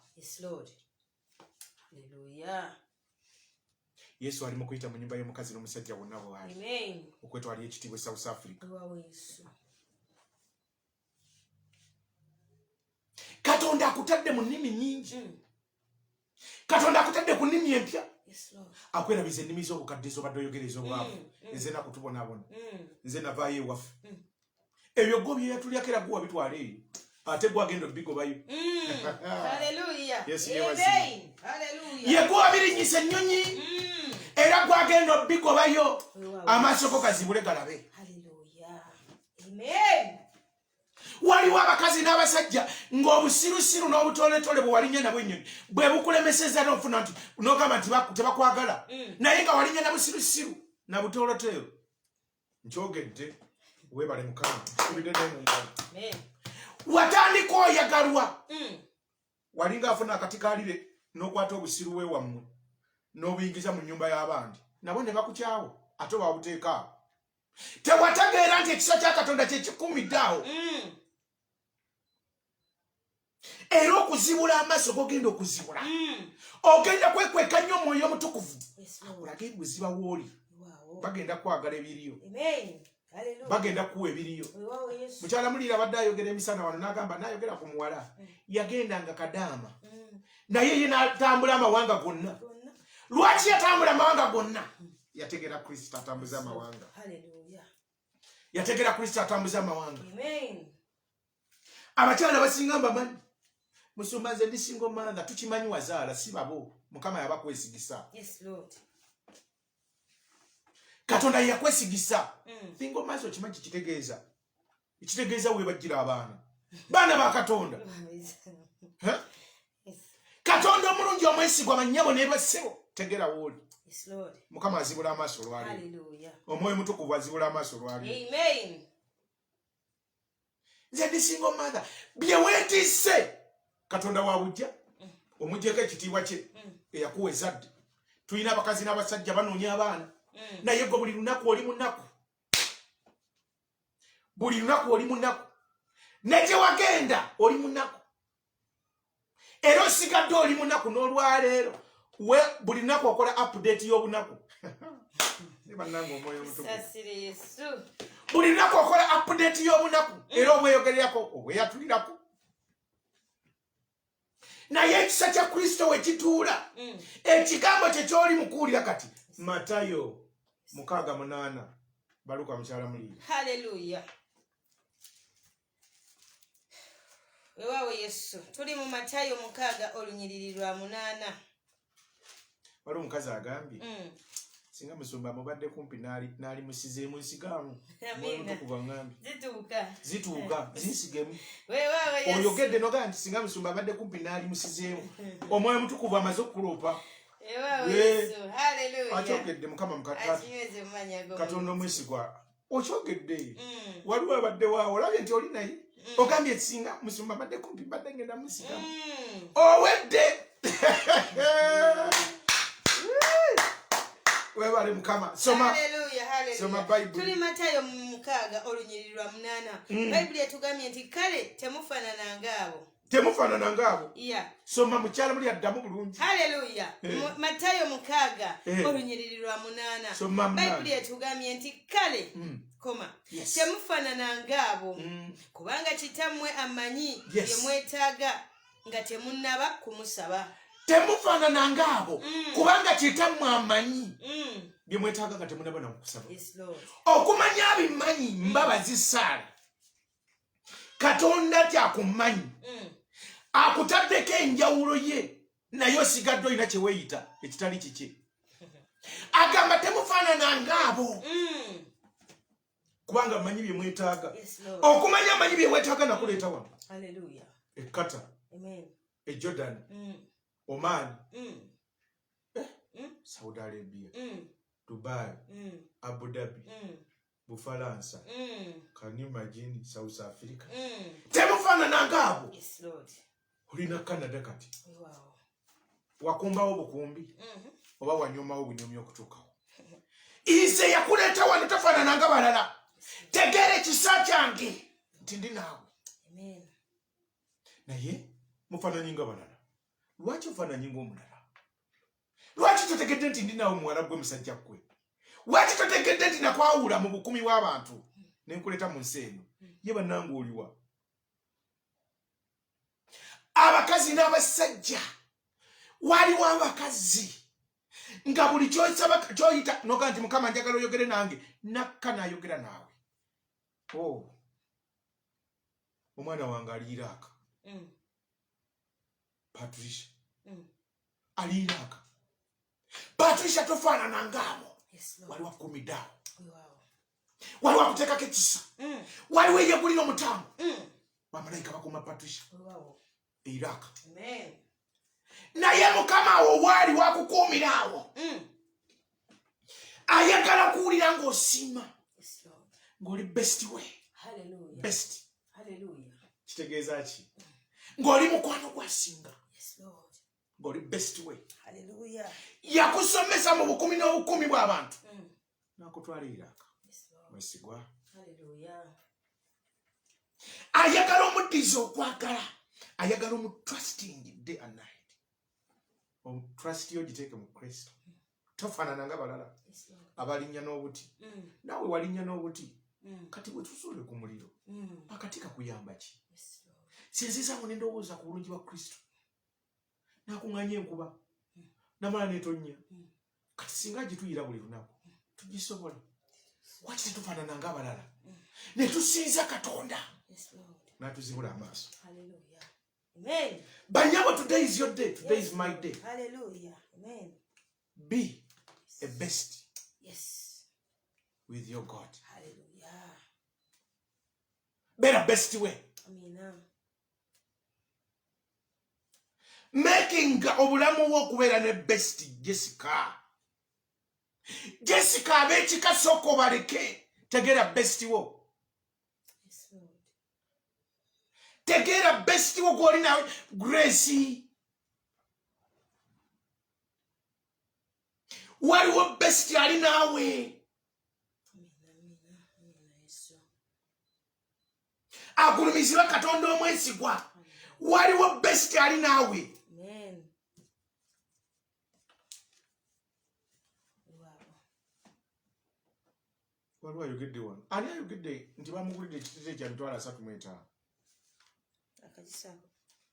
Yesu ali mu kuyita mu nnyumba y'omukazi n'omusajja bonna bw'ali okwetwala ekitiibwa South Africa. Katonda akutadde mu nnimi nnyingi. Katonda akutadde ku nnimi empya. Akwerabiza ennimi z'obukadde z'obadde oyogera ez'obwavu. Nze nakutubonaabona. Nze navaayo ewaffe. Ebyo gwo bye yatulyako era gwe wabitwala eyo. Ate gwe agenda obigobayo. Yesu ye gwe wabirinnyisa ennyonyi. Era gwe agenda obigobayo. Amaaso go gazibule galabe. Waliwo abakazi n'abasajja ng'obusirusiru n'obutoletole bwe walinnya nabwo ennyonyi bwe bukulemeseza n'ofuna nti n'ogamba nti tebakwagala naye nga walinnya na busirusiru na butoletole. Nkyogedde weebale Mukama subidde mu ngalo. Watandika oyagalwa walinga afuna akati kaalire n'okwata obusiru we wammwe n'obuyingiza mu nnyumba y'abandi nabo ne bakukyawo ate wabuteeka awo. Tewategeera nti ekisa kya Katonda kye kikuumidde awo. Era okuzibula amaaso gogenda okuzibula. Ogenda kwekweka nnyo omwoyo omutukuvu. Akulage buziba w'oli. Bagenda kwagala ebiriyo. Bagenda kuwa ebiriyo. Mukyala Mulira abadde ayogera emisana wano n'agamba n'ayogera ku muwala. Yagendanga Kadaama. Naye ye n'atambula amawanga gonna. Lwaki yatambula amawanga gonna? Yategera Kristo atambuza amawanga. Yategera Kristo atambuza amawanga. Abakyala basinga mbamanyi. Musumba nze ndi single mother tukimanyi wazaala si babo. Mukama yabakwesigisa. Katonda yakwesigisa. Single mother okimanyi kitegeeza. Ekitegeeza we bajjira abaana. Baana ba Katonda. Katonda omulungi omwesigwa bannyabo ne bassebo tegera w'oli. Mukama azibula amaaso lwali. Omwoyo mutukuvu azibula amaaso lwali. Nze ndi single mother bye weetisse Katonda wa bujja omuggyeko ekitiibwa kye eyakuwa ezadde. Tulina abakazi n'abasajja banoonya abaana naye gwe buli lunaku oli munaku. Buli lunaku oli munaku. Ne gye wagenda oli munaku. Era osigadde oli munaku n'olwaleero we buli lunaku okola update y'obunaku. Bannange omwoyo omutukuvu. Buli lunaku okola update y'obunaku era obweyogererako obweyatulirako. Naye ekisa kya Kristo we kituula ekigambo kye ky'oli mukuwulira kati Matayo 6:8 Baluka mukyala Mulira. Hallelujah. Wewawe Yesu tuli mu Matayo 6:8. Waliwo omukazi agambye singa musumba mubadde kumpi n'ali musizeemu nsigaamu. Mutukuvu ngambye zituuka zinsigemu. Oyogedde nogaa nti singa musumba abadde kumpi n'ali musizeemu. Omwoyo mutukuvu amaze okukuloopa. akyogedde mukama katonda omwesigwa okyogedde waliwo abadde waawo olabye nti oli naye ogambye ekisinga musumba badde kumpi badde ngenda musigamu owedde webale mukama soma bayibuli tuli Matayo 6:8 bayibuli etugambye nti kale temufaanana ng'abo soma mukyala muli addamu bulungi haleluya Matayo 6:8 bayibuli etugambye nti kale temufaanana ng'abo kubanga kitammwe amanyi bye mwetaaga nga temunnaba kumusaba temufaanana ng'abo kubanga kitammwe amanyi bye mwetaaga nga temunnaba nakusaba okumanya abimanyi mbabazi Saala Katonda tyakumanyi akutaddeko enjawulo ye naye osigadde olina kye weeyita ekitali kiki agamba temufaanana ng'abo kubanga amanyi bye mwetaaga okumanya amanyi bye weetaaga nakuleeta wano ekkata Jordan Oman Saudi Arabia Dubai Abu Dhabi Bufaransa can you imagine South Africa temufaanana ng'abo olina Canada kati wakumbawo bukumbi oba wanyomawo bunyomi okutuukawo nze yakuleeta wano tafaanana nga balala tegeera ekisa kyange nti ndi naawe naye mufaananyi nga balala lwaki ofaananyi ng'omulala lwaki totegedde nti ndi naawe muwala gwe musajja ggwe lwaki totegedde nti nakwawula mu bukumi bw'abantu nenkuleeta mu nsi eno ye bannange oliwa abakazi n'abasajja waliwo abakazi nga buli kyoyita noga nti mukama njagala oyogere nange nakka n'ayogera naawe omwana wange ali Iraq Patricia ali Iraq Patricia tofaanana ng'abo waliwo akumiddaawo waliwo akuteekako ekisa waliwo eyegulira omutamu bamalayika bakuuma Patricia Iraq naye mukama awo waali wakukuumira awo ayagala kuwulira ng'osiima ng'oli best way best kitegeeza ki ng'oli mukwano gwasinga ng'oli best way yakusomesa mu bukumi n'obukumi bw'abantu nakutwala Iraq mwesigwa ayagala omuddiza okwagala ayagala omutrusting day and night trust yo giteeke mu Kristo tofaanana nga balala abalinnya n'obuti naawe walinnya n'obuti kati bwe tusuule ku muliro akati kakuyamba ki sinzizamu ne ndowooza ku bulungi bwa Kristo nakuŋŋanya enkuba namala netonnya kati singa gituyira buli lunaku tugisobola waki tetufaanana nga abalala ne tusinza Katonda n'atuzibula amaaso banyabo today is your day today is my day be a best with your God better best way making obulamu bwo okubeera ne best Jessica ab'ekika sooka obaleke tegeera best wo tegeera best wo gw'oli nawe Grace waliwo best ali naawe agulumizibwa Katonda omwesigwa waliwo best ali naawe waliwo ayogedde wano ani ayogedde nti bamugulidde ekitete kya mitwalo 35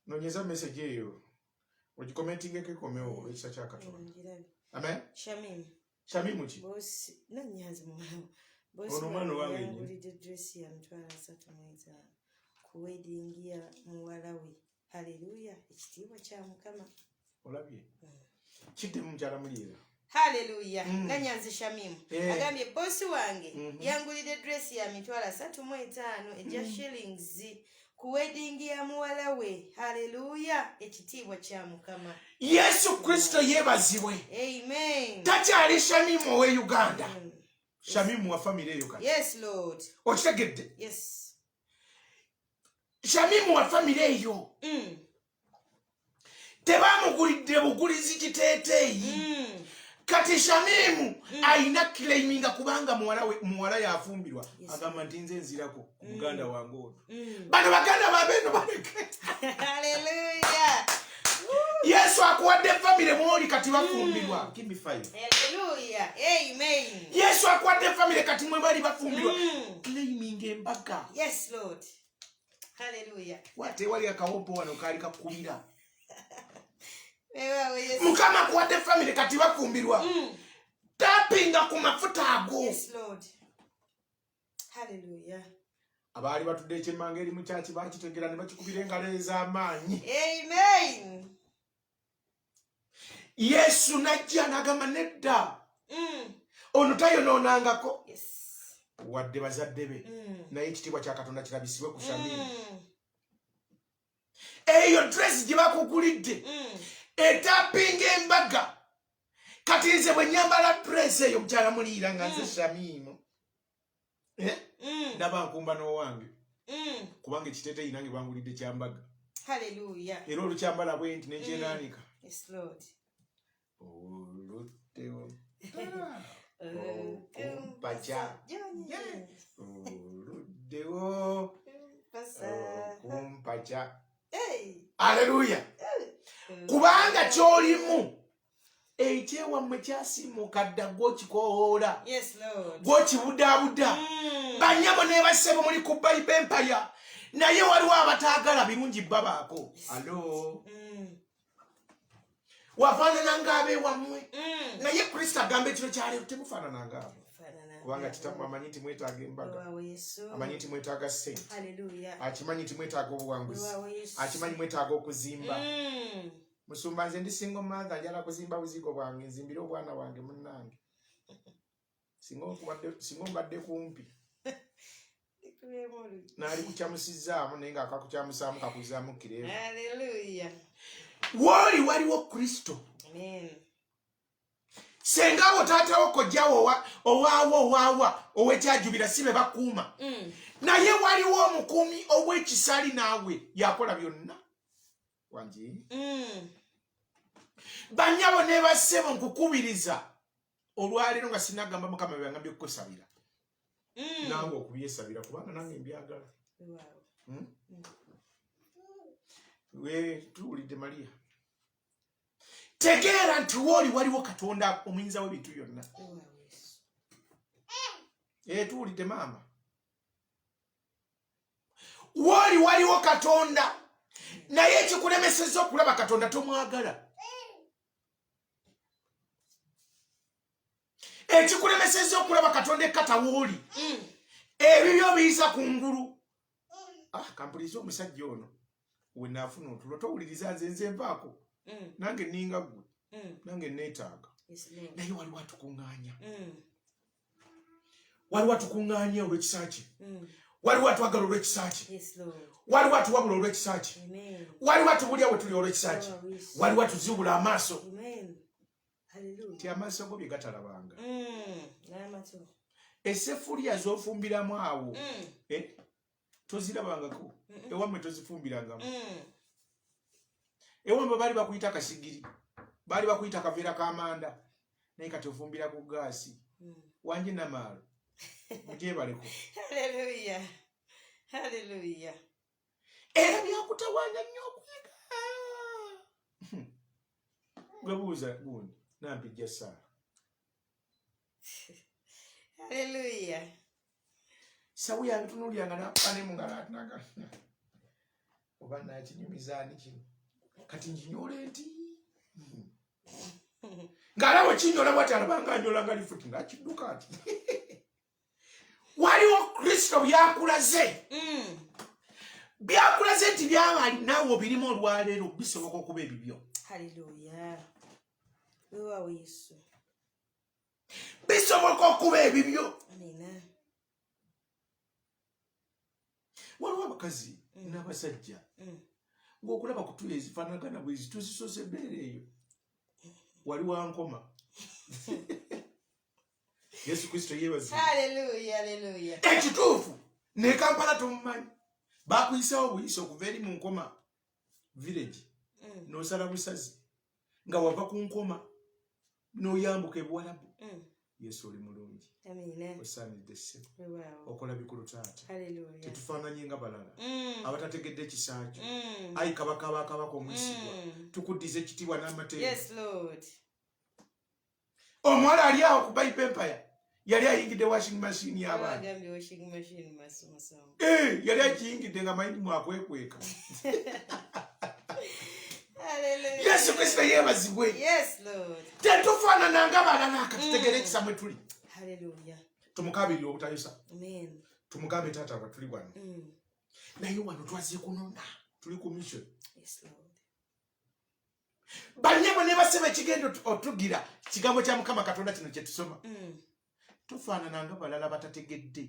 nonyeza message eyo ogikomentingeko ekomewo ekisa kya Katonda amen Shamimu ki ono omwana owange yangulidde dress ya mitwalo 35 ku wedding ya muwala we haleluya ekitiibwa kya Mukama olabye kiddemu mukyala muliira haleluya Nanyanzi Shamimu agambye bosi wange yangulidde dress ya mitwalo 35 ejja shillings ku wedding ya muwala we. Haleluya. Ekitiibwa kya Mukama. Yesu Kristo yebazibwe. Amen. Takyali Shamimu we Uganda. Shamimu wa family Uganda. Yes, Lord. Okitegedde? Yes. Shamimu wa family eyo. Tebamugulidde bugulizi kiteeteeyi. Kati Shamimu ayina claiminga kubanga muwala yafumbirwa. Agamba nti nze nzirako ku muganda wange ono. Bano baganda babeno baleke. Hallelujah. Yesu akuwadde family mwoli kati bafumbirwa. Give me 5. Hallelujah. Amen. Yesu akuwadde family kati mwe bali bafumbirwa. Claiming embaga. Yes, Lord. Hallelujah. Wate wali akawompo wano kali kakubira. Yes. Mukama akuwadde family kati bafumbirwa. Tapinga ku mafuta ago. Yes, Lord. Hallelujah. Abali batudde ekyemmanga eri mu kyaki bakitegera ne bakikubira engalo ez'amaanyi. Amen. Yesu najja n'agamba nedda. Ono tayonoonangako. Yes. Wadde bazadde be. Naye ekitiibwa kya Katonda kirabisibwe ku Shamimu. Eyo dress gye bakugulidde. Etapinga embaga. Kati nze bwe nyambala dress eyo mukyala muliira nga nze Shamimu. Ndaba nkumba n'owange. Kubanga ekiteeteeyi nange bangulidde kyambaga. Hallelujah. Era olukyambala bwe nti nekyenaanika. Yes, Lord. Oluddewo. Kumpaca. Oluddewo. Kumpaca. Haleluya. Kubanga kyolimu ekyewammwe kyasimuka dda gw'okikoola. Yes, Lord. Gw'okibudaabuda. Bannyabo ne bassebo muli ku Bible Empire. Naye waliwo abataagala birungi babaako. Alo. Wafaanana ng'abeewammwe. Naye Kristo agamba ekiro kyaleero temufaanana ng'abo. Kubanga kitammwe amanyi nti mwetaaga embaga. Amanyi nti mwetaaga ssente. Akimanyi nti mwetaaga obuwanguzi. Akimanyi mwetaaga okuzimba. Musumba nze ndisinga ommanza njala kuzimba buzigo bwange nzimbire obwana bwange munnange. Singa mbadde kumpi. Naali kukyamusizaamu naye ng'akakukyamusaamu kakuzaamu kireevu. Hallelujah. Woli waliwo Kristo. Amen. Senga abo taatawo kojjawo owaawa ow'ekyajubira si be bakuuma. Naye waliwo omukuumi ow'ekisaali naawe yakola byonna. Wangi? Bannyabo ne bassebo nkukubiriza olwaleero nga sinagamba Mukama byangambye okukusabira. Nange okubyesabira kubanga nange mbyagala. Tuwulidde Maria. Tegeera nti woli waliwo Katonda omuyinza w'ebintu byonna. Tuwulidde maama. Woli waliwo Katonda. Naye ekikulemesezza okulaba Katonda tomwagala. Ekikulemesezza okulaba Katonda ekkata woli. Ebibyo biyisa ku ngulu. Kampuliza omusajja ono. We naafuna otulo towuliriza nze nvaako. Nange ninga gwe. Nange neetaaga. Naye waliwo atukuŋŋaanya. Waliwo atukuŋŋaanya olw'ekisa kye. Waliwo atuwagala olw'ekisa kye. Waliwo atuwabula olw'ekisa kye. Waliwo atubulya we tuli olw'ekisa kye. Waliwo atuzibula amaaso. Ti amaaso go bye gatalabanga. Esefulya z'ofumbiramu awo. Tozirabangako. Ewammwe tozifumbirangamu. Ewammwe baali bakuyita kasigiri. Baali bakuyita kaveera k'amanda. Naye kati ofumbira ku gaasi. Wanje namaalo. Mugyebaleko. Hallelujah. Hallelujah. Era byakutawaanya nnyo okuyiga. Gabuuza gundi. Nampijja Saara. Hallelujah. Sawu yabitunuulyanga n'akuba mu ngalo atinaga. Oba nakinyumizaani kino. Kati njinyoola enti. Ng'alaba kinyola bw'ati alabanga anyola nga lifuti ng'akidduka ati. Waliwo Kristo byakulaze. Byakulaze nti byabali naawe obirimu olwaleero bisoboka okuba ebibyo. Hallelujah. Weewaawo Yesu. Bisoboka okuba ebibyo. Amina. waliwo abakazi n'abasajja ng'okulaba kutuya ezifaanagana bwezi tuzisosa ebbeere eyo wali wankoma Yesu Kristo yeebazibwe. Haleluya. Ekituufu ne Kampala tomumanyi baakuyisawo buyisi okuva eri mu Nkoma village n'osala Busazi nga wava ku Nkoma n'oyambuka e Buwarabu. Yesu oli mulungi. Osaanidde ssebo okola bikulu taata. Tetufaananye nga balala abatategedde ekisa kyo. Ayi kabaka bakabaka omwesigwa tukuddiza ekitiibwa n'amateeka. Omuwala ali awo ku Bayipa Empire yali ayingidde washing machine y'abaana. Yali akiyingidde nga mayindi mwakwekweka. Yesu Kristo yeebazibwe. Tetufaanana nga balala katutegere ekisa mwe tuli. Tumukabirire obutayosa. Tumugambe taata nga tuli wano. Naye wano twaze kunona tuli ku mission. Banyabo ne basebe ekigendo otugira kigambo kya Mukama Katonda kino kye tusoma. Tufaanana nga balala batategedde.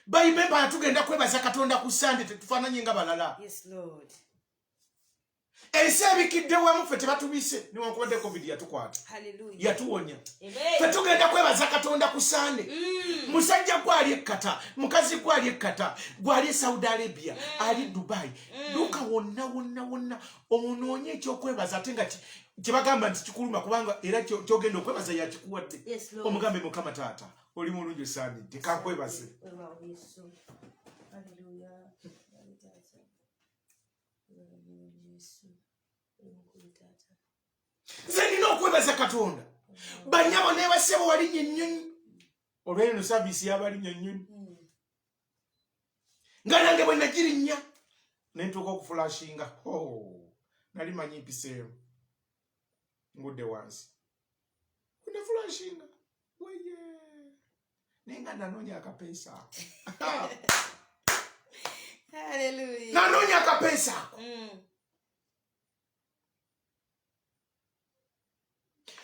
Bayimba tugenda kwebaza Katonda ku Sande tetufaananye nga balala. Ensi ebikidde wamu ffe tebatubise niwankubadde COVID yatukwata. Yatuwonya. Ffe tugenda kwebaza Katonda ku Sande. Musajja gwali ekkata, mukazi gwali ekkata, gwali Saudi Arabia, ali Dubai. Luka wonna onoonye ekyokwebaza ate nga kibagamba nti kikuluma kubanga era kyogenda okwebaza yakikuwadde. Omugambe Mukama taata oli mulungi osaanidde kankwebaze. Nze nina okwebaza Katonda. Banyabo ne basebo walinnya ennyonyi. Olw'eno sabiisi y'abalinnya ennyonyi. Nga nange bwe nagirinnya ne ntuuka okufulashinga. Nali manyi mpiseewo. Ngudde wansi. Bwe nafulashinga. Weye. Naye nga nanoonya akapeesa ako. Nanoonya akapeesa ako.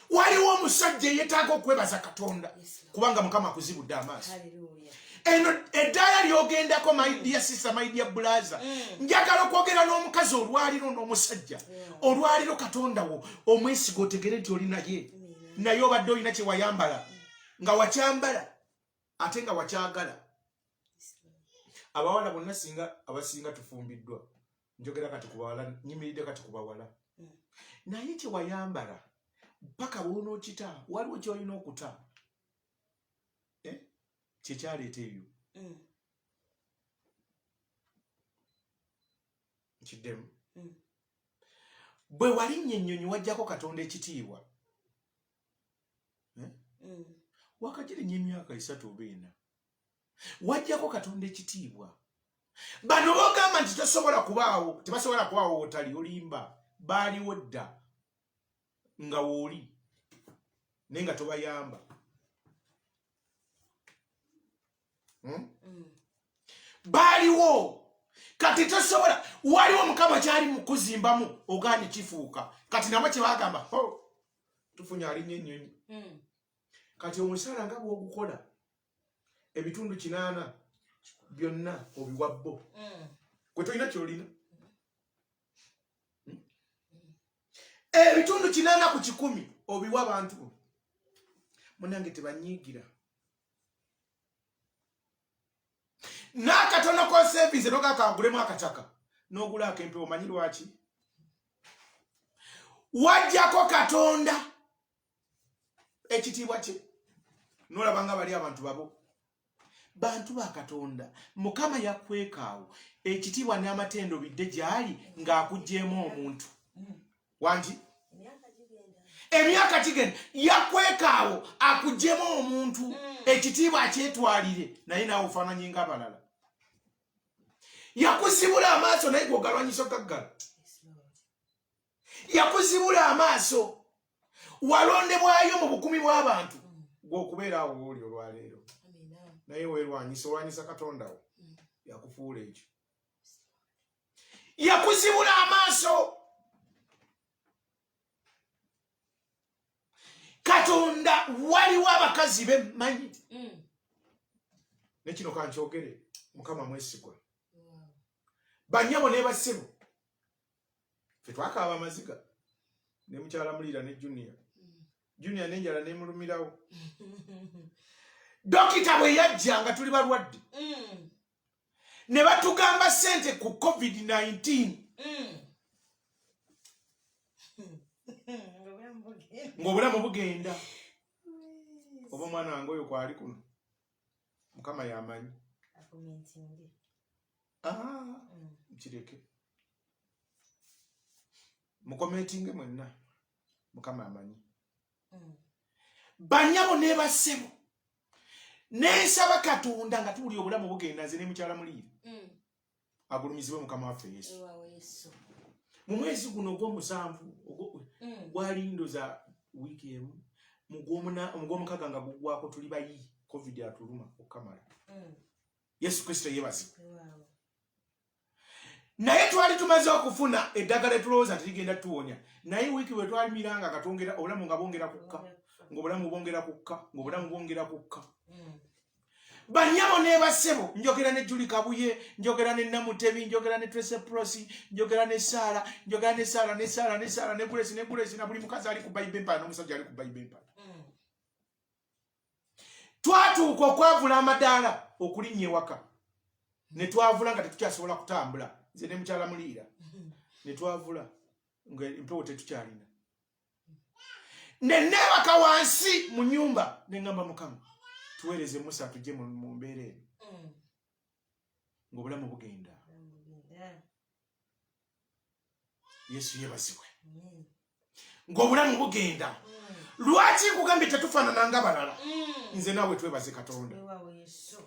Waliwo omusajja yeetaaga okwebaza Katonda kubanga Mukama akuzibudde amaaso. Eno eddaala ly'ogendako my dear sister, my dear brother. Njagala okwogera n'omukazi olwaliro n'omusajja. Olwaliro Katonda wo omwesiga otegere nti oli naye. Naye obadde olina kye wayambala nga wakyambala ate nga wakyagala. Abawala bonna abasinga tufumbiddwa. Njogera kati ku bawala, nyimiridde kati ku bawala. Naye kye wayambala mpaka bw'onookita waliwo ky'olina okuta. Kyekyaleeta ebyo. Kiddemu. Bwe walinnya ennyonyi wajjako Katonda ekitiibwa. Wakagirinya emyaka 3 oba 4. Wajjako Katonda ekitiibwa. Bano bogamba nti tosobola kubaawo, tebasobola kubaawo otali olimba. Baaliwo dda. Nga wooli naye nga tobayamba. Baaliwo kati tosobola. Waliwo Mukama kyali mu kuzimbamu ogaanye kifuuka. Kati namwe kye bagamba tufunye alinnya ennyonyi. Kati omusaala nga bw'ogukola ebitundu 8 byonna obiwa bbo. Gwe tolina kyolina. Ebitundu 8 ku 10 obiwa abantu. Munange tebanyiigira. N'akatono ko sevinze n'okakagulemu akataka n'ogula akempewo omanyi lwaki? Wajjako Katonda ekitiibwa kye n'olaba nga bali abantu babo. Bantu ba Katonda Mukama yakwekaawo ekitiibwa n'amatendo bidde gy'ali ng'akuggyeemu omuntu. Wanti? Emyaka gigenda yakwekaawo akuggyeemu omuntu ekitiibwa akyetwalire naye naawe ofaananye nga balala. Yakuzibula amaaso naye gw'ogalwanyisa gaggala. Yakuzibula amaaso walondebwayo mu bukumi bw'abantu gw'okubeera awo w'oli olwaleero. Naye olwanyisa Katonda wo yakufuula ekyo. Yakuzibula amaaso. Katonda waliwo abakazi bemmanyi. Ne kino kankyogere. Mukama mwesigwa. Banyabo ne basebo. Fe twakaaba amaziga. Ne mukyala mulira ne Junior. Junior nenjala ne mulumirawo. Dokita bwe yajja nga tuli balwadde. Ne batugamba sente ku COVID-19. Ng'obulamu bugenda. Oba mwana wange oyo kwali kuno. Mukama yamanyi. Mkireke. Mukomentinge mwenna. Mukama amanyi. Banyabo ne basebo. Nesaba Katonda nga tuli obulamu bugenda nze ne mukyala mulire. Agulumizibwe Mukama waffe Yesu. Mu mwezi guno ogw'omusanvu gwali ndoza wiiki emu mu gw'omukaga nga gugwako tuli bayi COVID atuluma okamala. Yesu Kristo yebazibwe. Naye twali tumaze okufuna eddagala etulowooza nti ligenda tuwonya. Naye wiiki bwe twalimiranga nga twongera obulamu nga bwongera kukka. Ng'obulamu bwongera kukka. Ng'obulamu bwongera kukka. Banyabo ne basebo njogera ne Julie Kabuye, njogera ne Namutebi, njogera ne Tracy Prosi, njogera ne Sara, njogera ne Sara ne Grace na buli mukazi ali ku Bible mpana n'omusajja ali ku Bible mpana. Twatuuka okwavula amadaala okulinnya ewaka. Ne twavula nga tetukyasobola kutambula. Nze ne mukyala mulira. Ne twavula nga empewo tetukyalina. Ne neebaka wansi mu nnyumba ne ngamba Mukama. Tuweereze Musa tujje mu mbeera eno. Ng'obulamu bugenda. Yesu yebazibwe. Ng'obulamu bugenda. Lwaki nkugambye tetufaanana nga balala? Nze naawe twebaze Katonda.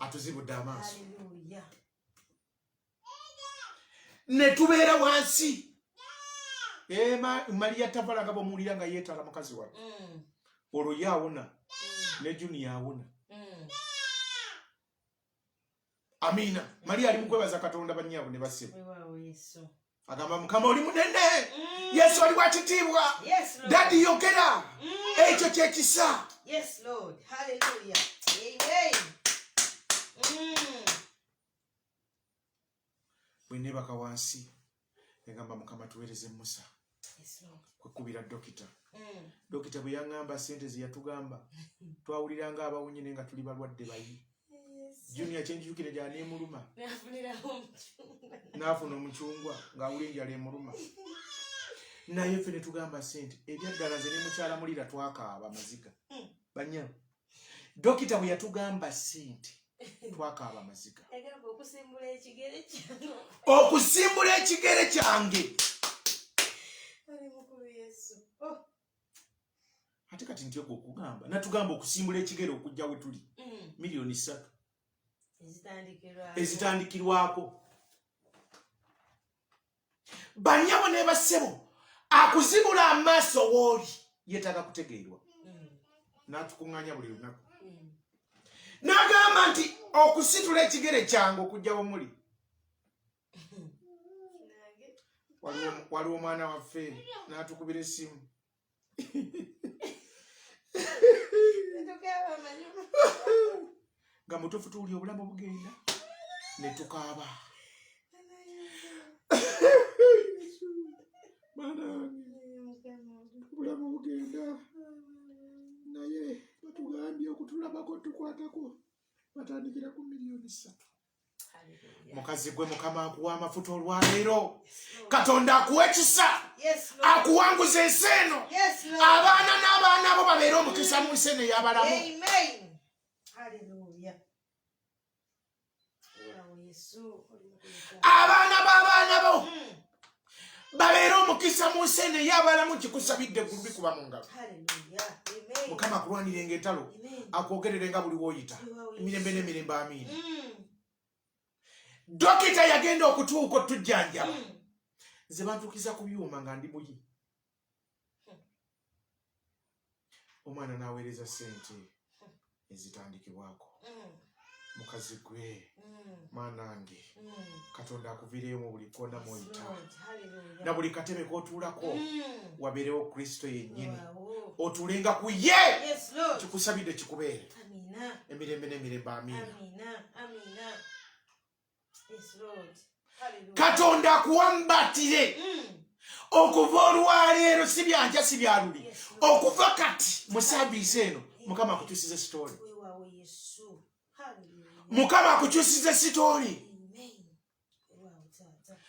Atuzibudde amaaso. Ne tubeera wansi. Maria Tavala nga bw'omuwulira nga yeetala mukazi wawe. Olwo ye awona. Ne Junior awona. Amina. Maria ali mukwebaza Katonda bannyabo ne basebo. Agamba Mukama oli munene. Yesu ali wakitiibwa. Daddy yogera. Ekyo kyekisa. Yes Lord. Hallelujah. Amen. Bwe neebaka wansi egamba Mukama tuweereze Musa. Yes Lord. Kwekubira dokita. Dokita bwe yaŋŋamba sente ze yatugamba twawuliranga abawonye nga tuli balwadde bayi. Junior kyenjukire gy'ani emuluma. N'afuna omucungwa ng'awula enjala emuluma. Naye ffe ne tugamba sente ebyaddala nze ne mukyala mulira twakaaba amaziga. Banyabo. Dokita bwe yatugamba sente twakaaba amaziga. Okusimbula ekigere kyange. Ate kati ntyo okugamba. Natugamba okusimbula ekigere okujja we tuli. Miliyoni 3. Ezitandikirwako. Banyabo ne basebo akuzibula amaaso w'oli yeetaaga kutegeerwa. N'atukuŋŋaanya buli lunaku. N'agamba nti okusitula ekigere kyange okujja we muli. Waliwo omwana waffe n'atukubira essimu. Nga mutuufu tuwulira obulamu bugenda ne tukaaba. Obulamu bugenda naye batugambye okutulabako tukwatako batandikira ku miliyoni 3. Mukazi gwe Mukama akuwa amafuta olwaleero. Katonda akuwa ekisa. Akuwanguza ensi eno. Abaana n'abaana bo babeere omukisa mu nsi eno ey'abalamu. Abaana b'abaana bo babeere omukisa mu nsi eno ey'abalamu. Kikusabidde eggulu bikuba mu ngalo. Mukama akulwanirenga entalo. Akwogererenga buli w'oyita. Emirembe n'emirembe amiina. Dokita yagenda okutuuka otujjanjaba. Nze bantuukiza ku byuma nga ndi buyi. Omwana n'aweereza sente ezitandikibwako. Mukazi gwe mwanange Katonda akuviireyo mu buli kona mw'oyita. Na buli katebe k'otuulako wabeerewo Kristo yennyini. Otuulenga ku ye. Kikusabidde kikubeere. Emirembe n'emirembe amiina. Yes, Lord. Hallelujah. Katonda akuwambatire okuva olwaleero si byanja si byaluli okuva kati mu saabiisi eno Mukama akukyusiza sitooli. Mukama akukyusiza sitooli.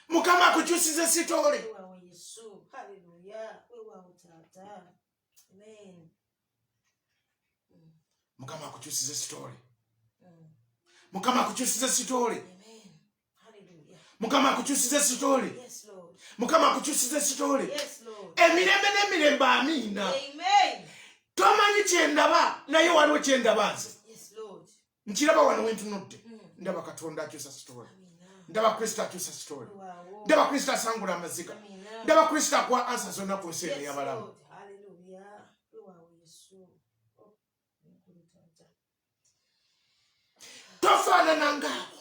Mukama akukyusiza sitooli. Mukama akukyusiza sitooli. Mukama akukyusiza sitooli. Mukama akukyusiza sitooli. Mukama akukyusiza sitooli. Emirembe n'emirembe amiina. Tomanyi kyendaba naye waliwo kyendaba nze. Nkiraba wano wentunudde. Ndaba Katonda akyusa sitooli. Ndaba Kristo akyusa sitooli. Ndaba Kristo asangula amaziga. Ndaba Kristo akuwa ansa zonna ku nsi eno ey'abalamu. Tofaanana ngaabo.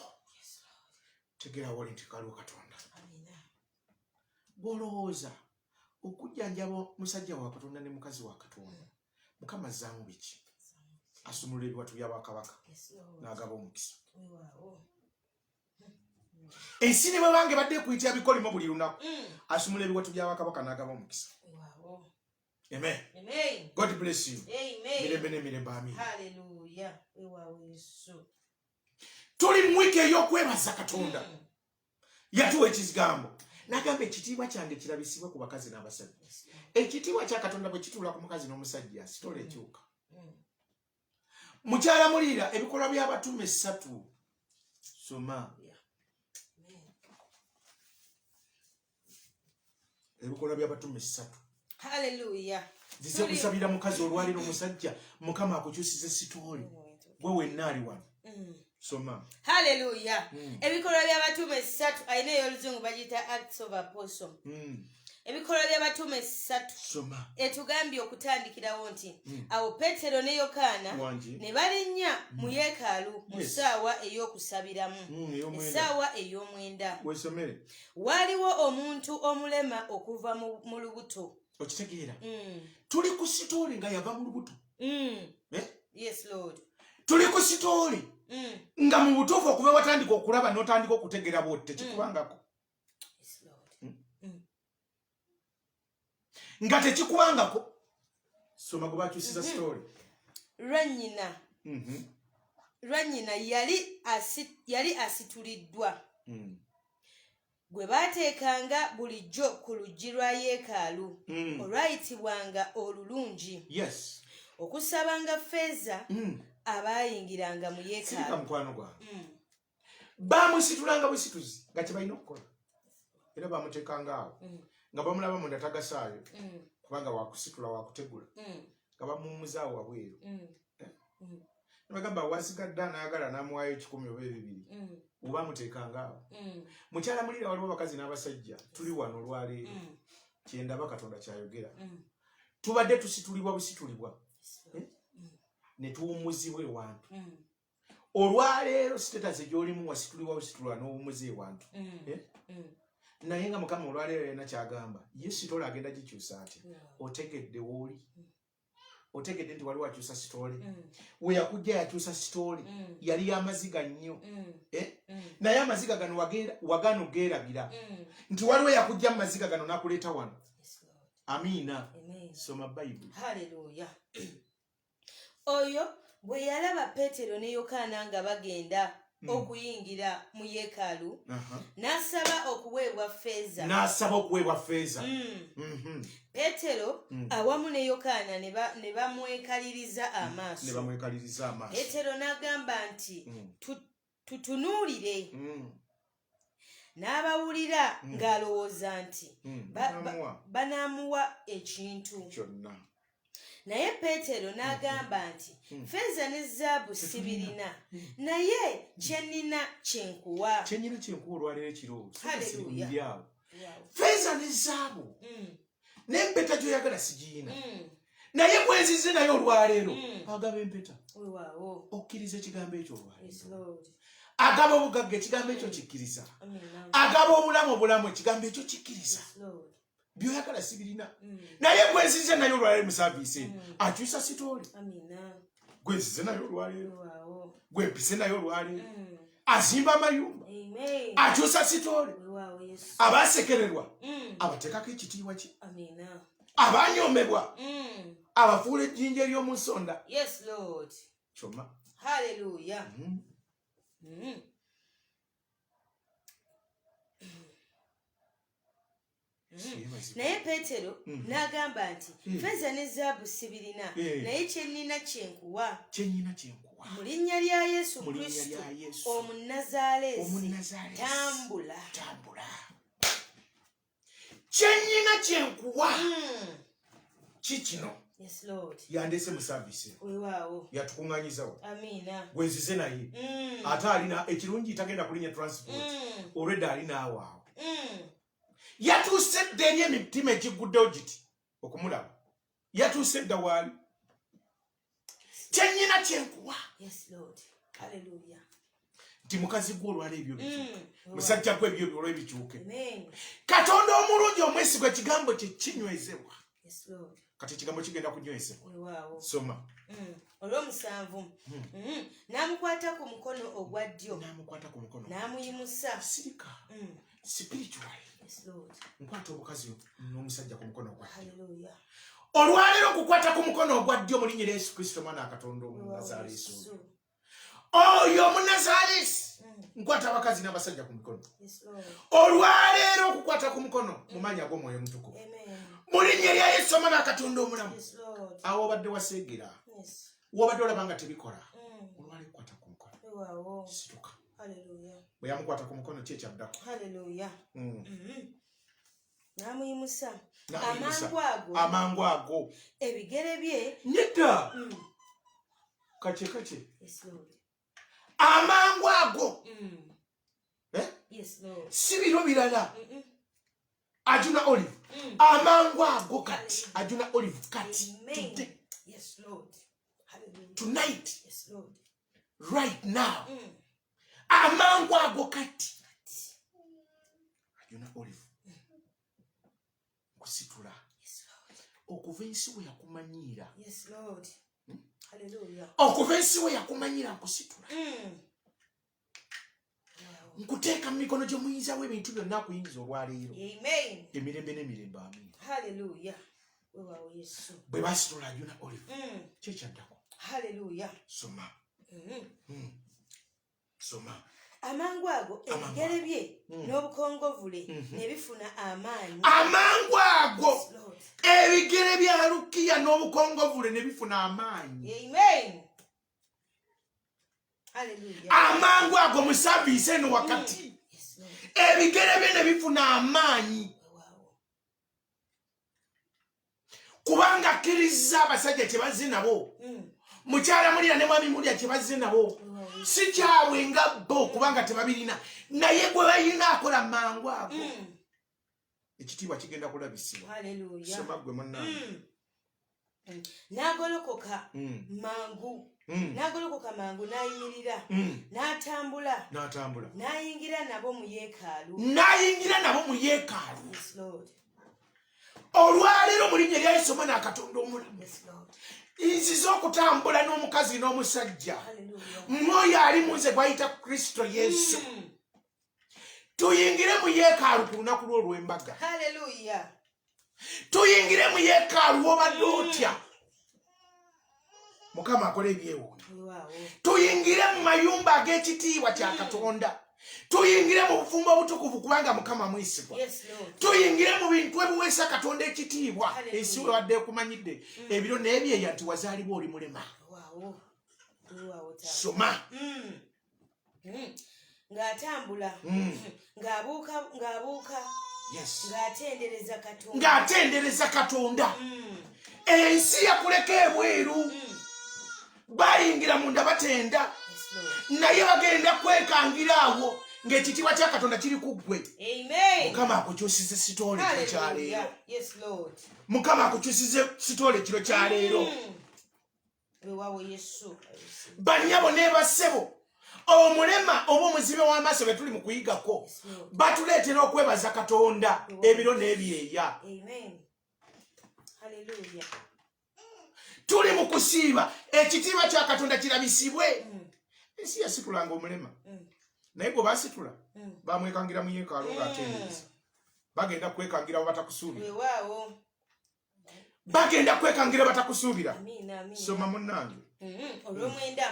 Tegera wali nti kaliwo Katonda. Bw'olowooza okujjanjaba musajja wa Katonda ne mukazi wa Katonda, Mukama azzaamu biki? Asumulula ebiwatu bya Bakabaka n'agaba omukisa. Ensi ne bwebange badde ekuyitira bikolimo buli lunaku, asumulula ebiwatu bya Bakabaka n'agaba omukisa. Amen. Amen. God bless you. Amen. Mirembe n'emirembe amin. Hallelujah. Tuli mu wiiki ey'okwebaza Katonda. Yatuwa ekigambo. Nagamba ekitiibwa kyange kirabisibwe ku bakazi n'abasajja. Ekitiibwa kya Katonda bwe kituula ku mukazi n'omusajja sitoola ekyuka. Mukyala Mulira ebikolwa by'abatume 3. Soma. Ebikolwa by'abatume 3. Hallelujah. Zize kusabira mukazi olwaliro omusajja Mukama akukyusize sitooli. Gwe wenna ali wano. Soma. Hallelujah. Ebikolwa by'abatume 3 ayina ey'oluzungu bagiyita Acts of Apostle. Ebikolwa by'abatume 3 Soma. Etugambye okutandikirawo nti awo Petero ne Yokaana ne balinnya mu yeekaalu mu ssaawa ey'okusabiramu. Essaawa ey'omwenda. Weesomere. Waliwo omuntu omulema okuva mu lubuto. Okitegeera. Tuli ku sitooli nga yava mu lubuto. Yes, Lord. Tuli ku sitooli nga mu butuufu okuba watandika okulaba n'otandika okutegeera bw'otte tekubangako. Nga tekikubangako. Soma gwe bakyusiza sitooli. Lwannyina yali asituliddwa. Gwe baateekanga bulijjo ku luggi lwa yeekaalu olwayitibwanga olulungi. Yes. Okusabanga ffeeza abaayingiranga mu yeekaalu. Sirika mukwano gwange. Baamusitulanga busituzi nga kye balina okukola. Era baamuteekanga awo. Nga bamulaba munda tagasaayo. Kubanga waakusitula waakutegula. Nga bamuwummuzaawo wabweru. Nabagamba wasigadde anaagala n'amuwaayo 10 oba 2. Oba muteekanga awo. Mukyala Mulira waliwo abakazi n'abasajja. Tuli wano olwaleero. Kyendaba Katonda kyayogera. Tubadde tusitulibwa busitulibwa. Ne tuwummuzibwa ewantu. Olwaleero sitetaze gy'olimu wasitulibwa busitulwa n'owummuza ewantu. Naye nga Mukama olwaleero yena kyagamba ye sitooli agenda gikyusa atya. Otegedde w'oli. Otegedde nti waliwo akyusa sitooli. We yakujja yakyusa sitooli. Yali y'amaziga nnyo. Naye amaziga gano wagano geerabira. Nti waliwo yakujja mu maziga gano n'akuleeta wano. Amiina. Soma Bayibuli. Hallelujah. Oyo bwe yalaba Petero ne Yokaana nga bagenda okuyingira mu yeekaalu n'asaba okuweebwa ffeeza. Petero awamu ne Yokaana ne bamwekaliriza amaaso. Petero n'agamba nti tutunuulire. N'abawulira ng'alowooza nti banaamuwa ekintu kyonna. Naye Petero n'agamba nti ffeeza ne zaabu sibirina, naye kye nnina kyenkuwa. Kye nnina kyenkuwa olwaleero ekiro. Haleluya. Ffeeza ne zaabu n'empeta gy'oyagala sigiyina. Naye bwenzize naye olwaleero agaba empeta. Okkiriza ekigambo ekyo olwaleero. Agaba obugagga ekigambo ekyo kikkiriza. Agaba obulamu ekigambo ekyo kikkiriza. By'oyagala sibirina. Naye gwenzize naye olwaleero mu saaviisi akyusa sitooli. Gwenzize naye olwaleero. Gwempise naye olwaleero. azimba amayumba akyusa sitole abasekererwa abateekako ekitiibwa kye abanyomebwa abafuula ejjinja ery'omu nsonda kyoma haleluya naye Peetero n'agamba nti ffeeza ne zaabu sibirina naye kyenina kyenkuwa mu linnya lya Yesu Kristo Omunnazaaleesi tambula kyennyina kyenkuwa kikino yandeese mu saavisi yatukuŋŋanyizawo gwenzize naye ate alina ekirungi tagenda kulinya transport olwedda alinaawo yatuuse dda eri emitima egiguddewo giti okumulaba yatuuse dda waali kyennyina kyenkuwa nti mukazi gwe olwala ebyo bikyuke musajja gwe ebyo olwo ebikyuke katonda omulungi omwesigwa ekigambo kye kinywezebwa kati ekigambo kigenda kunywezebwa soma olw'omusanvu n'amukwata ku mukono ogwa ddyo n'amuyimusa sirika spiritually nkwata omukazi n'omusajja ku mukono ogwa ddyo olwaleero okukwata ku mukono ogwa ddyo mu linnya lya Yesu Kristo mwana wa Katonda Omunnazaaleesi oyo Omunnazaaleesi nkwata abakazi n'abasajja ku mikono olwaleero okukwata ku mukono mu maanyi ag'Omwoyo Omutukuvu mu linnya lya Yesu mwana wa Katonda omulamu awo obadde waseegera wobadde olaba nga tebikola olwaleero okukwata ku mukono kisituka bwe yamukwata ku mukono ki ekyaddako n'amuyimusa amangu ago ebigere bye nedda kake amangu ago si biro birala ajuna olive amangu ago kati ajuna olive kati tonight right now amangu ago kati ajuna olive kusitula okuva ensi we yakumanyiira okuva ensi we yakumanyiira nkusitula nkuteeka mu mikono gye muyinza w'ebintu byonna akuyingiza olwaleero emirembe n'emirembe amiina bwe basitula ajuna olive kyekyaddako soma soma amangu ago ebigere bye n'obukongovule ne bifuna amaanyi amangu ago ebigere bya Lukiya n'obukongovule ne bifuna amaanyi amangu ago mu saavisi eno wakati ebigere bye ne bifuna amaanyi kubanga akkiriza abasajja kye bazze nabo mukyala mulira ne mwami mulya kye bazze nabo si kyabwe nga bo kubanga tebabirina naye gwe balina akola mangu ago ekitiibwa kigenda kulabisibwa soma gwe munnange n'agolokoka mangu n'ayimirira n'atambula n'ayingira nabo mu yeekaalu olwaleero mu linnya lya Yesu mwana wa Katonda omulamu nziza okutambula n'omukazi n'omusajja mwoyo ali munze gwayita Kristo Yesu tuyingire mu yeekaalu ku lunaku lw'olw'embaga tuyingire mu yeekaalu wobadde otya Mukama akola ebyewuunyo tuyingire mu mayumba ag'ekitiibwa kya Katonda tuyingire mu bufumbo obutukuvu kubanga Mukama mwesigwa tuyingire mu bintu ebiweesa Katonda ekitiibwa ensi wadde ekumanyidde ebiro n'ebyeya nti wazaalibwa oli mulema soma ng'atambula ng'abuuka ng'atendereza Katonda ensi yakuleka ebweru bayingira munda batenda naye bagenda kwekangira awo ng'ekitiibwa kya Katonda kiri ku ggwe Mukama akukyusize sitole kiro kyaleero Mukama akukyusize sitole kiro kyaleero bannyabo ne bassebo omulema oba omuzibe w'amaaso be tuli mu kuyigako batuleetera okwebaza Katonda ebiro n'ebyeya tuli mu kusiiba ekitiibwa kya Katonda kirabisibwe ensi yasitulanga omulema naye bwe basitula bamwekangira mu yeekaalu ng'atendereza bagenda kwekangira we batakusuubira bagenda kwekangira batakusuubira soma munnange olw'omwenda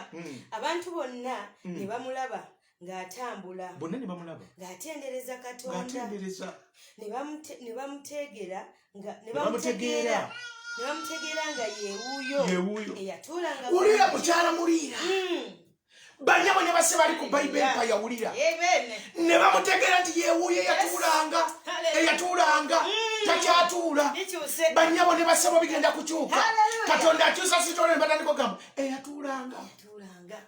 abantu bonna ne bamulaba ng'atambula bonna ne bamulaba ng'atendereza Katonda ne bamutegeera nga yeewuuyo eyatuulanga wulira mukyala muliira banyabo ne base bali ku Bible Empire wulira ne bamutegeera nti yeewuuyo eyatuulanga takyatuula banyabo ne basebo bigenda kukyuka Katonda akyusa sitole batandika ogamba eyatuulanga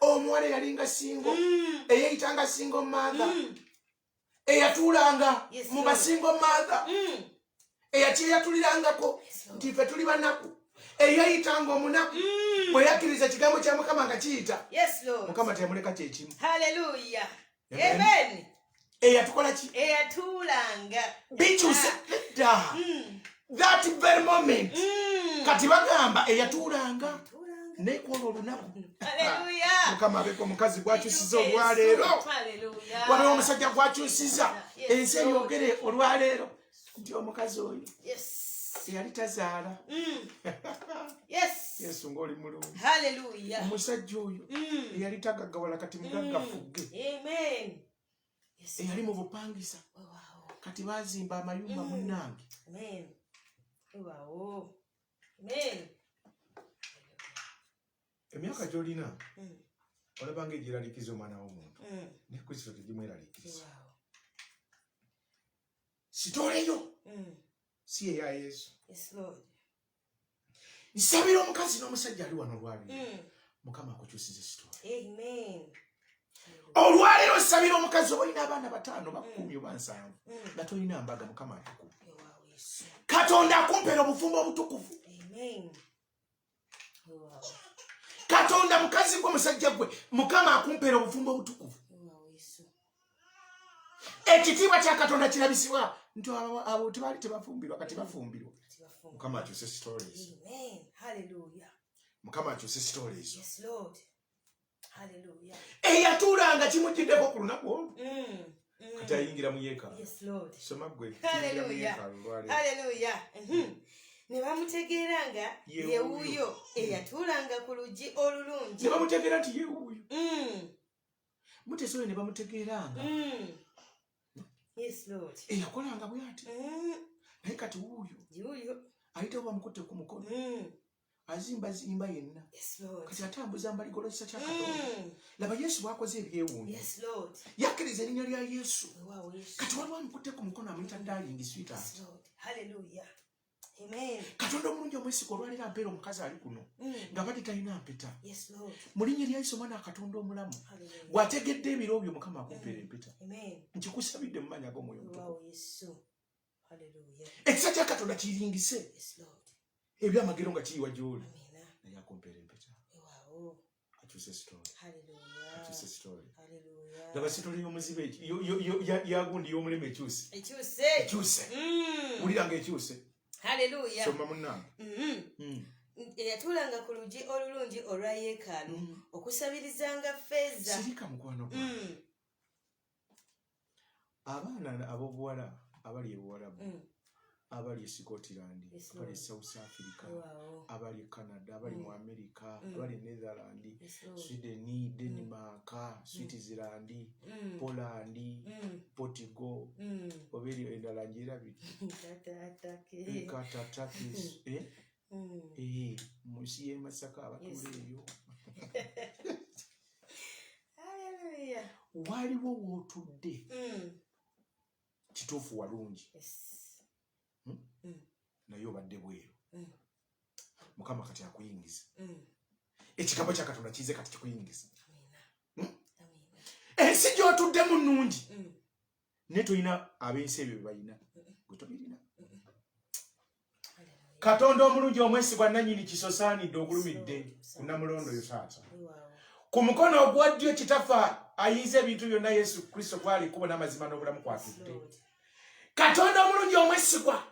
omuwala eyalinga singo eyeyitanga singo maatha eyatuulanga mu basingo maatha eyakyeyatulirangako nti ffe tuli banaku eyayitanga omunaku bwe yakkiriza ekigambo kya Mukama nga kiyita Mukama teyamuleka kyekimu eyatukola ki eyatuulanga bikyuse dda that very moment kati bagamba eyatuulanga nekwola olunaku Mukama abeko omukazi gwakyusiza olwaleero wabewo omusajja gwakyusiza ensi eyogere olwaleero nti omukazi oyo yali tazaala Yesu ng'oli mulungi omusajja oyo eyali tagaggawala kati mugaggafugge eyali mu bupangisa kati baazimba amayumba munnange emyaka gy'olina olabanga egiraliikiriza omwana w'omuntu ne Kristo tegimweraliikiriza sitooleyo si eya Yesu nsabira omukazi n'omusajja ali wano olwaleero Mukama akukyusiza sitoola olwaleero nsabira omukazi oba olina abaana 5 10 oba 7 nga tolina mbaga Mukama atukuvu Katonda akumpeera obufumbo obutukuvu Katonda mukazi gwe musajja gwe Mukama akumpeera obufumbo obutukuvu ekitiibwa kya Katonda kirabisibwa nti abo tebali tebafumbirwa kati bafumbirwa Mukama akyuse stories Mukama akyuse stories eyatuulanga kimujjiddeko ku lunaku olwo kati ayingira mu yeekaalu soma gwe ne bamutegeera nga yeewuuyo eyatuulanga ku luggi olulungi ne bamutegeera nti yeewuuyo mutesoyo ne bamutegeeranga eyakolanga bw'ati naye kati wuuyo ayitawo bamukutte ku mukono azimbazimba yenna kati atambuza mbaligolosa kya Katonda laba Yesu bw'akoze ebyewuunyo yakkiriza erinnya lya Yesu kati waliwo amukutte ku mukono amuyita darling sweetheart Katonda omulungi omwesigwa olwaleero ampeera omukazi ali kuno nga badde talina mpeta mu linnya lya Yesu omwana Katonda omulamu bw'ategedde ebiro byo Mukama akumpeera empeta nkikusabidde mu mannya g'omwoyo omutukuvu ekisa kya Katonda kiyiringise ebyamagero nga kiyiwa gy'oli naye akumpeera empeta akyuse story laba sitole y'omuzibe yagundi y'omulema ekyuse wuliranga ekyuse soma munnange eyatuulanga ku luggi olulungi olwa yeekaalu okusabirizanga ffeeza sirika mukwano gwange abaana ab'obuwala abali ebuwalabu abali e Scotland abali e South Africa abali e Canada abali mu America abali e Netherland Sweden Denmark Switzerland Poland Portugal oberi endala njirabiri Katatakis musi ye Masaka abatuleyo waliwo wootudde kituufu walungi naye obadde bweru Mukama kati akuyingiza ekigambo kya Katonda kize kati kikuyingiza ensi gy'otuddemu nnungi naye tolina ab'ensi ebyo bye balina gwe tobirina Katonda omulungi omwesigwa nannyini kisosaanidde ogulumidde ku Namulondo oyo taata ku mukono ogwa ddyo Kitafa ayinza ebintu byonna Yesu Kristo kwali kubo n'amazima n'obulamu kwatudde Katonda omulungi omwesigwa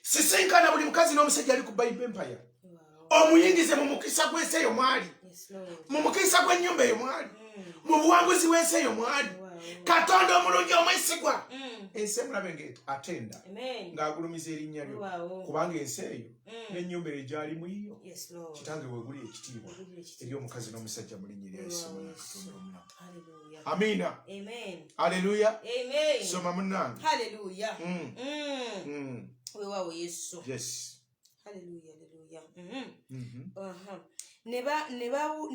sisinkana buli mukazi n'omusajja ali ku Bible Empire omuyingize mu mukisa gw'ensi eyo mwali mu mukisa gw'ennyumba eyo mwali mu buwanguzi bw'ensi eyo mwali katonda omulungi omwesigwa ensi emulabe ng'atenda ng'agulumiza erinnya lyo kubanga ensi eyo n'ennyumba eyo gyali mu iyo kitange weeguli ekitiibwa eri omukazi n'omusajja mu linnya erya Yesu katonda omulamu. Amiina. Haleluya. Soma munnange. Haleluya. Weewaawo Yesu. Yes. Haleluya. Ne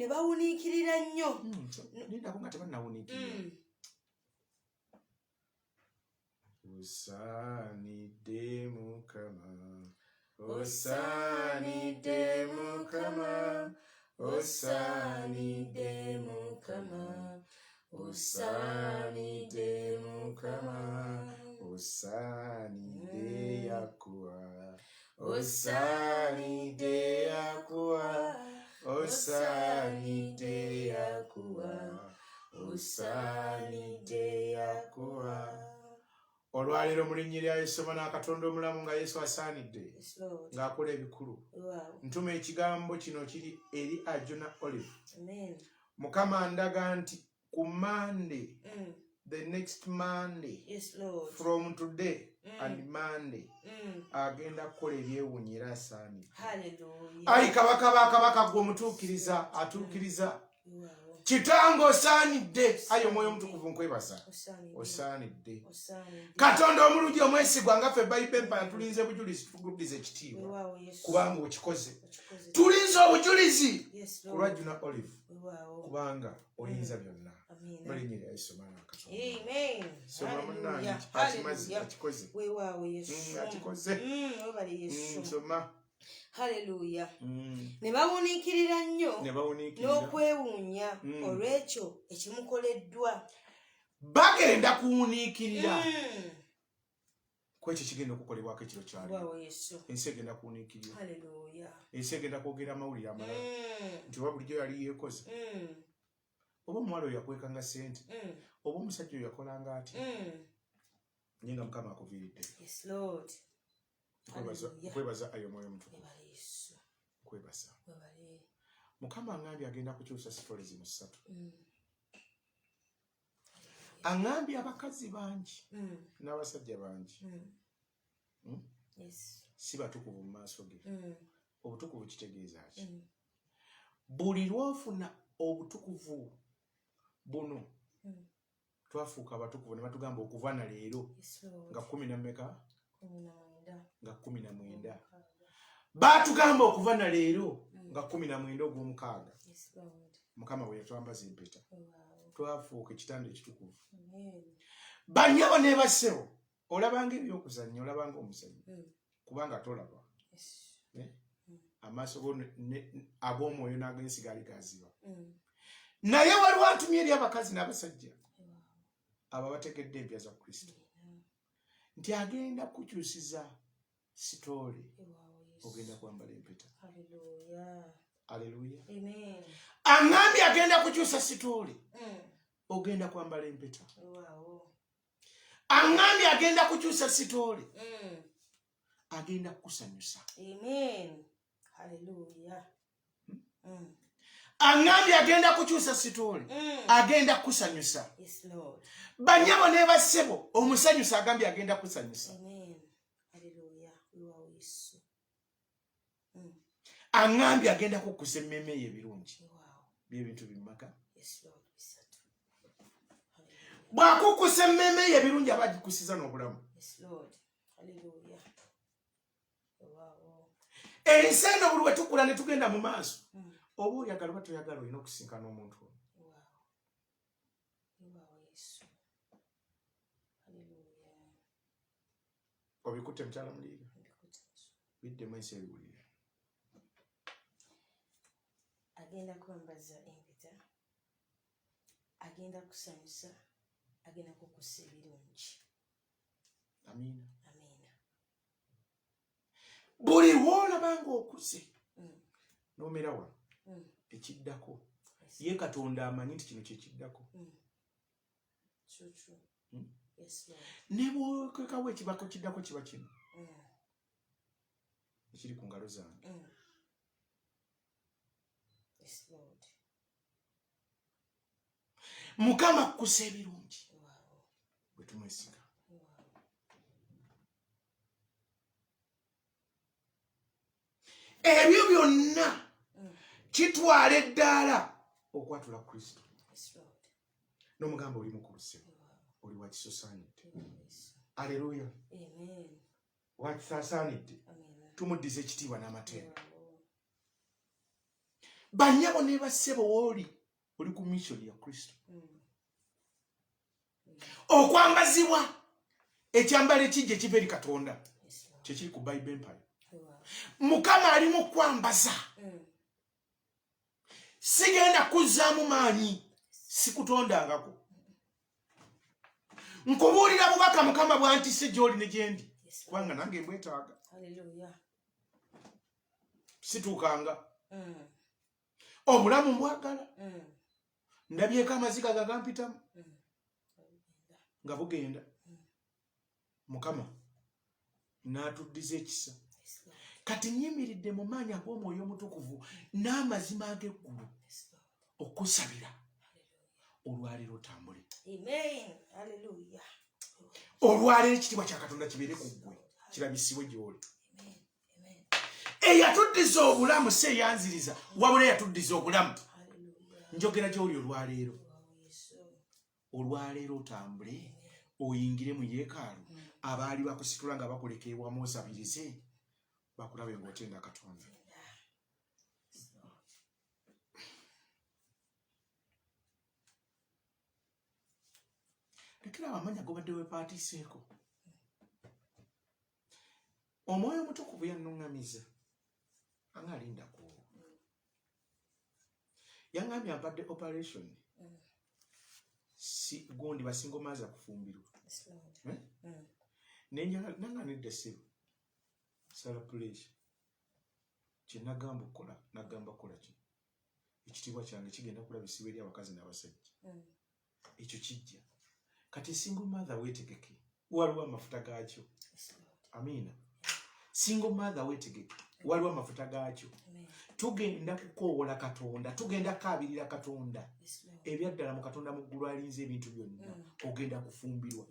bawuniikirira nnyo. Nindako nga tebannawuniikirira. Osaanidde Mukama, osaanidde Mukama, osaanidde Mukama, osaanidde Mukama, osaanidde Yakuwa, osaanidde Yakuwa, osaanidde Yakuwa, osaanidde Yakuwa. Olwaleero mu linnya lya Yesu n'akatonda omulamu nga Yesu asaanidde ng'akola ebikulu. Ntuma ekigambo kino kiri eri Ajuna Olive. Mukama ndaga nti ku Monday, the next Monday, from today and Monday, agenda kukola ebyewuunyo era asaanidde. Ayi kabaka gwe omutuukiriza atuukiriza. Kitange osaanidde. Ayi omwoyo omutukuvu nkwebaza. Osaanidde. Katonda omulungi omwesigwa nga ffe Bayibuli empala tulinze bujulizi tugulize ekitiibwa kubanga okikoze. Tulinze obujulizi ku lwa Ajuna Olive kubanga oyinza byonna. Mu linnya lya Yesu n'akatonda. Soma munnange akimaze akikoze. Akikoze. Soma. Haleluya. Ne bawuniikirira nnyo n'okwewuunya olw'ekyo ekimukoleddwa. Bagenda kuwuniikirira kwekyo kigenda okukolebwako ekiro kyaliwo. Ensi egenda kuwuniikirira. Ensi egenda kwogera amawulire amalala nti oba bulijjo yali yeekoze, oba omuwala oyo yakwekanga ssente, oba omusajja oyo yakolanga ati naye nga Mukama akuviiridde. Nkwebaza ayo omwoyo omutukuvu. Nkwebaza. Mukama aŋŋambye agenda kukyusa sitole zino 3. Aŋŋambye abakazi bangi n'abasajja bangi si batukuvu mu maaso ge. Obutukuvu kitegeeza ki? Buli lwofuna obutukuvu buno twafuuka abatukuvu ne batugamba okuva na leero nga 10 na mmeka? Nga 19. Batugamba okuva na leero nga 19 ogw'omukaaga. Mukama bwe yatwambaza empeta twafuuka ekitanda ekitukuvu. Bannyabo ne bassebo olabanga ebyokuzannya, olabanga omuzannyo kubanga tolaba amaaso ag'omwoyo n'ag'ensi gaali gaziba. Naye waliwo atumye eri abakazi n'abasajja abo abategedde empya za Kristo nti agenda kukyusiza sitoole, ogenda kwambala empeta. Haleluya. Aŋŋambye agenda kukyusa sitoole, ogenda kwambala empeta. Aŋŋambye agenda kukyusa sitoole, agenda kukusanyusa. Aŋŋambye agenda kukyusa sitoole, agenda kukusanyusa. Bannyabo ne bassebo omusanyusa agambye agenda kukusanyusa. Aŋŋambye agenda kukukusa emmeeme ye ebirungi by'ebintu bimaka. Bw'akukusa emmeeme ye ebirungi aba agikusiza n'obulamu. Ensi eno buli we tukula ne tugenda mu maaso oba oyagala oba toyagala olina okusinkana omuntu ono. Obikutte mukyala muliira biddemu ensi ebiwulire. Agenda kwambaza empeta, agenda kusanyusa, agenda kukusa ebirungi. Amiina. Buli lw'olabanga okuze n'omera wano ekiddako ye Katonda amanyi nti kino kyekiddako. Ne bw'okwekawo ekibako kiddako kiba kino ekiri ku ngalo zange. Mukama kukusa ebirungi bwe tumwesiga. Ebyo byonna kitwala eddaala okwatula Kristo. N'omugamba oli mukulu ssebo, oli wakisaasaanidde. Aleluya. Wakisaasaanidde. Tumuddize ekitiibwa n'amateeka. Bannyabo ne bassebo wooli oli ku mission ya Kristo. Okwambazibwa ekyambalo ekijja ekiva eri Katonda kyekiri ku Bible Empire. Mukama ali mu kwambaza. Sigenda kuzzaamu maanyi, sikutondangako. Nkubuulira bubaka Mukama bwantisse gy'oli ne gye ndi, kubanga nange mbwetaaga. Situukanga. Obulamu mbwagala. Ndabyeko amaziga gagampitamu nga bugenda. Mukama n'atuddiza ekisa. Kati nyimiridde mu maanyi ag'Omwoyo Omutukuvu n'amazima ag'eggulu okusabira olwaleero otambule. Olwaleero ekitiibwa kya Katonda kibeere ku ggwe, kirabisibwe gy'oli. Eyatuddiza obulamu si eyanziriza, wabula eyatuddiza obulamu. Njogera gy'oli olwaleero. Olwaleero otambule oyingire mu yeekaalu, abaali bakusitula nga bakuleka ewamu osabirize bakulabe ng'otenda Katonda. Lekera amanya gobadde weepaatiiseeko. Omwoyo Omutukuvu yannuŋŋamiza anga alindako. Yaŋŋambye ampadde operation si gundi basinga omaaza kufumbirwa. Nanganidde ssebo sala puleesha kye nagamba okukola, nagamba kukola kino. Ekitiibwa kyange kigenda kulabisibwa eri abakazi n'abasajja. Ekyo kijja. Kati single mother weetegeke, waliwo amafuta gaakyo. Amiina. Single mother weetegeke, waliwo amafuta gaakyo. Tugenda kukoowola Katonda, tugenda kaabirira Katonda. Ebyaddala mu Katonda mu ggulu alinze ebintu byonna, ogenda kufumbirwa.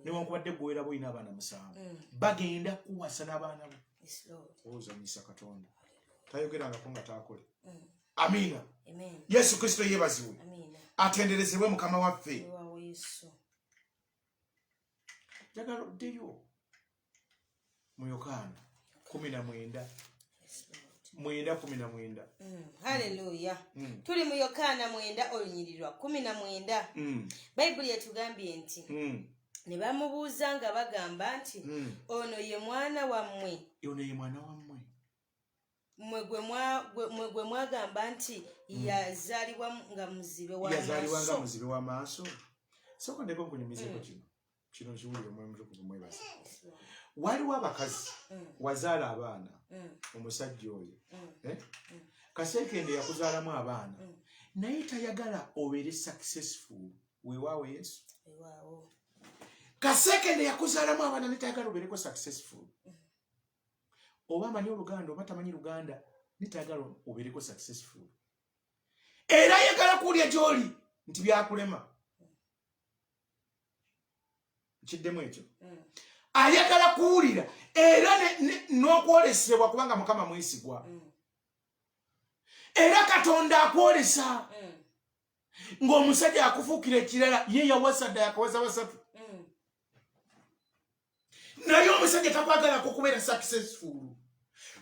Newankubadde gwe weeraba olina abaana 7, bagenda kuwasa n'abaana bo. Ozanyisa Katonda. Tayogerangako nga taakole. Amiina. Yesu Kristo yeebazibwe. Atenderezebwe Mukama waffe. Njagala oddeyo mu Yokaana 19:19. Haleluya. Tuli mu Yokaana 9:19. Bayibuli etugambye nti ne bamubuuza nga bagamba nti ono ye mwana wammwe. Ono ye mwana wammwe. Mwe gwe mwagamba nti yazaalibwa nga muzibe w'amaaso. Yazaalibwa nga muzibe w'amaaso. Sooka ndeko nkunyumizeko kino kiwulire Omwoyo Omutukuvu mwebaza. Waliwo abakazi wazaala abaana, omusajja oyo Kaseekende yakuzaalamu abaana naye tayagala obeere successful. Weewaawo Yesu. Kaseekende yakuzaalamu abaana naye tayagala obeereko successful. Oba amanyi Oluganda oba tamanyi Luganda, naye tayagala obeereko successful. Era ayagala kuwulya gy'oli nti byakulema. Kiddemu ekyo. Ayagala kuwulira era n'okwolesebwa kubanga Mukama mwesigwa. Era Katonda akwolesa ng'omusajja akufuukira ekirala, ye yawasa dda yakawasa basatu. Naye omusajja takwagalako kubeera successful.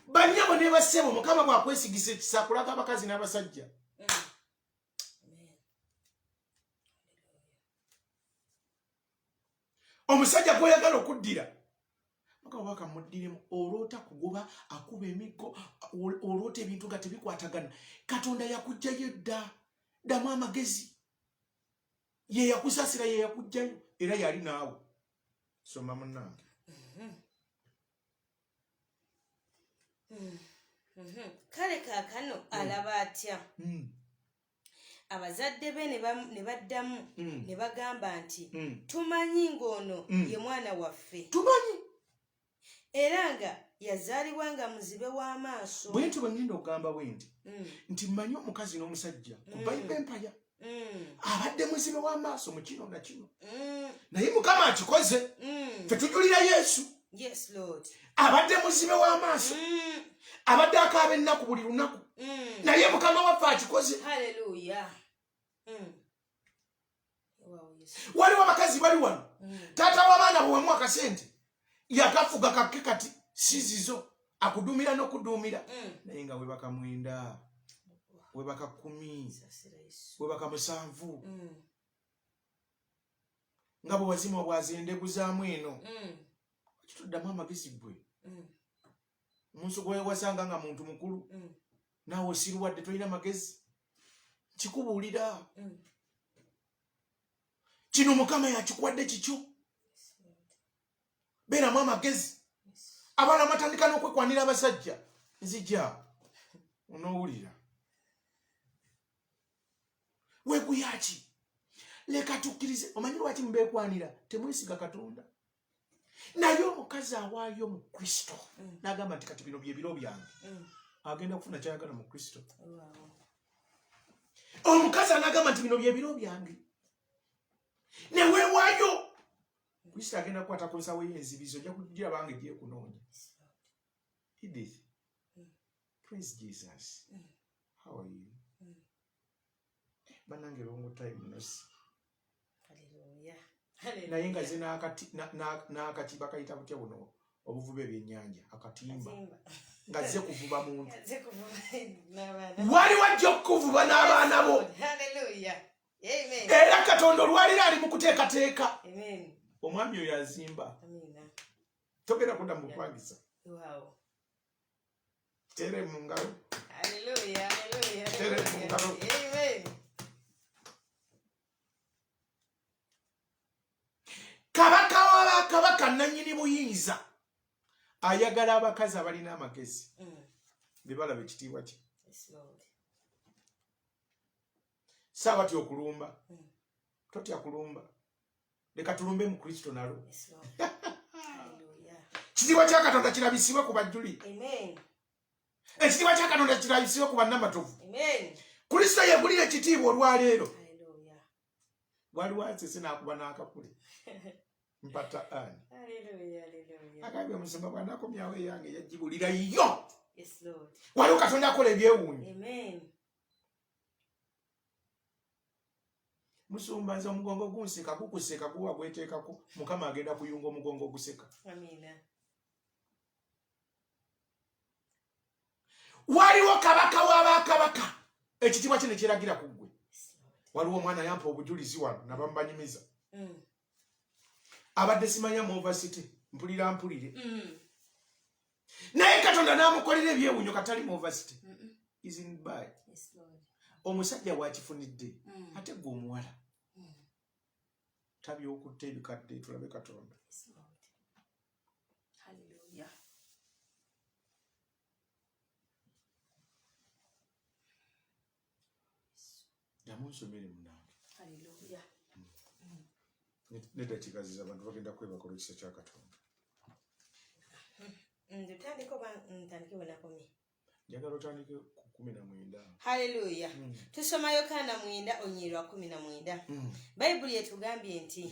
Bannyabo ne bassebo Mukama bw'akwesigisa ekisa akulaga abakazi n'abasajja. Omusajja gw'oyagala okuddira Mukama bakamuddiremu, olwota kugoba akuba emiggo, olwota ebintu nga tebikwatagana. Katonda yakuggyayo dda, ddamu amagezi. Ye yakusaasira, ye yakuggyayo era yali naawe. Soma munnange. Kale kaakano alaba atya? Abazadde be ne baddamu ne bagamba nti tumanyi ng'ono ye mwana waffe. Tumanyi. Era nga yazaalibwa nga muzibe w'amaaso. Bwe ntyo bwe ngenda okugamba bwe nti mmanyi omukazi n'omusajja ku Bible Empire abadde muzibe w'amaaso mu kino na kino naye mukama akikoze ffe tujulira yesu abadde muzibe w'amaaso abadde akaaba ennaku buli lunaku naye mukama waffe akikoze. waliwo abakazi bali wano taata w'abaana bwewemu akasente yakafuga kake kati sizizo akudumira n'okudumira naye nga webaka 9 webaka 10 webaka 7 nga bwe wazima bwazendeguzaamu eno kituddamu amagezi gwe omuntu gwe wasanga nga muntu mukulu naawe osiruwadde tolina magezi kikubuulira kino mukama yakikuwadde kikyo beeramu amagezi abaana matandika n'okwekwanira abasajja nzija onoowulira weguyaki leka tukkirize omanyi lwaki mubeekwanira temwesiga katonda naye omukazi awaayo mu kristo n'agamba nti kati bino byebiro byange agenda kufuna kyayagala mu kristo. Omukazi anagamba nti bino byebiro byange neweewaayo kristo agenda kukwata kozesa weyenzibizo ojja kugira bange gye kunoonya. Edith, praise Jesus. How are you? Banange longo time nosi. Naye nga ze n'akati bakayita butya buno obuvuba ebyennyanja akatimba nga ze kuvuba muntu wali wajja okuvuba n'abaana bo era katonda olwalira ali mu kuteekateeka omwami oyo azimba togenda kudda mu kupangisa tere mu ngalo tere mu ngalo. Kabaka w'abakabaka nannyini buyinza ayagala abakazi abalina amagezi bebalaba ekitiibwa kye saaba ty okulumba totya kulumba leka tulumbe mu kristo nalo ekitiibwa kya katonda kirabisibwe ku bajjuli ekitiibwa kya katonda kirabisibwe ku bannamatovu kristo yegulira ekitiibwa olwaleero waliwo asese n'akuba n'akakule mpata ani akabye omusumba bw'anakomyawo eyange yagibulira yo waliwo katonda akola ebyewuunyo. Musumba nze omugongo gunseka gukuseka guwa gweteekako mukama agenda kuyunga omugongo oguseka. Waliwo kabaka w'abakabaka ekitiibwa kye ne kyeragira ku ggwe. Waliwo omwana yampa obujulizi wano nabamubanyumiza abadde simanya mu university mpulira naye katonda n'amukolera ebyewunyo katali mu university isn't bad. Omusajja bwakifunidde ate gwe omuwala tabyokutta ebikadde tulabe katonda. Yamunsomere munange neddakiika ziza abantu bagenda kwebaka olw'ekisa kya katonda. Njagala otandike ku 19. Haleluya. Tusoma Yokaana 9:19. Bayibuli etugambye nti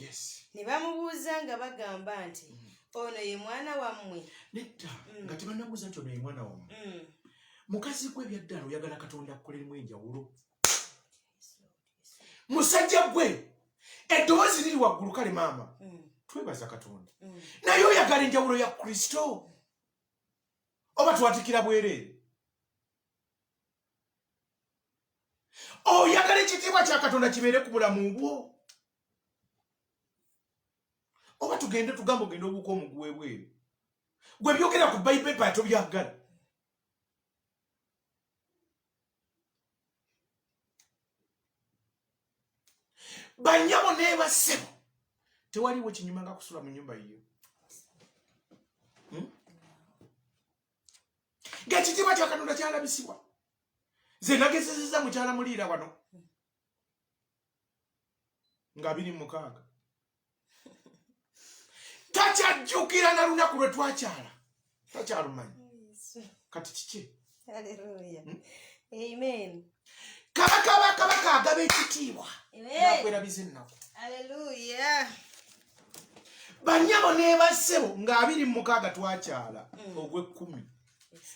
ne bamubuuza nga bagamba nti ono ye mwana wammwe. Nedda nga tebannabuuza nti ono ye mwana wammwe. Mukazi gwe byaddala oyagala katonda akukoleremu enjawulo. Musajja gwe eddoboozi liri waggulu kale maama twebaza katonda naye oyagala enjawulo ya kristo oba twatikira bwereere oyagala ekitiibwa kya katonda kibeere ku bulamu bwo oba tugende tugambe ogende obuuka omuguwa ebweru gwe byogera ku bayipepa tobyagala. Banyabo ne basebo tewaliwo kinyuma nga kusula mu nyumba yiyo. Ng'ekitiibwa kya katonda kyalabisibwa ze nagezezeza mukyala muliira wano nga 26 takyajjukira na lunaku lwe twakyala takyalumanyi kati kiki. Haleluya. Amen. kabaka agaba ekitiibwa nakwerabiza ennaku bannyabo ne bassebo nga 26 twakyala ogw'ekkumi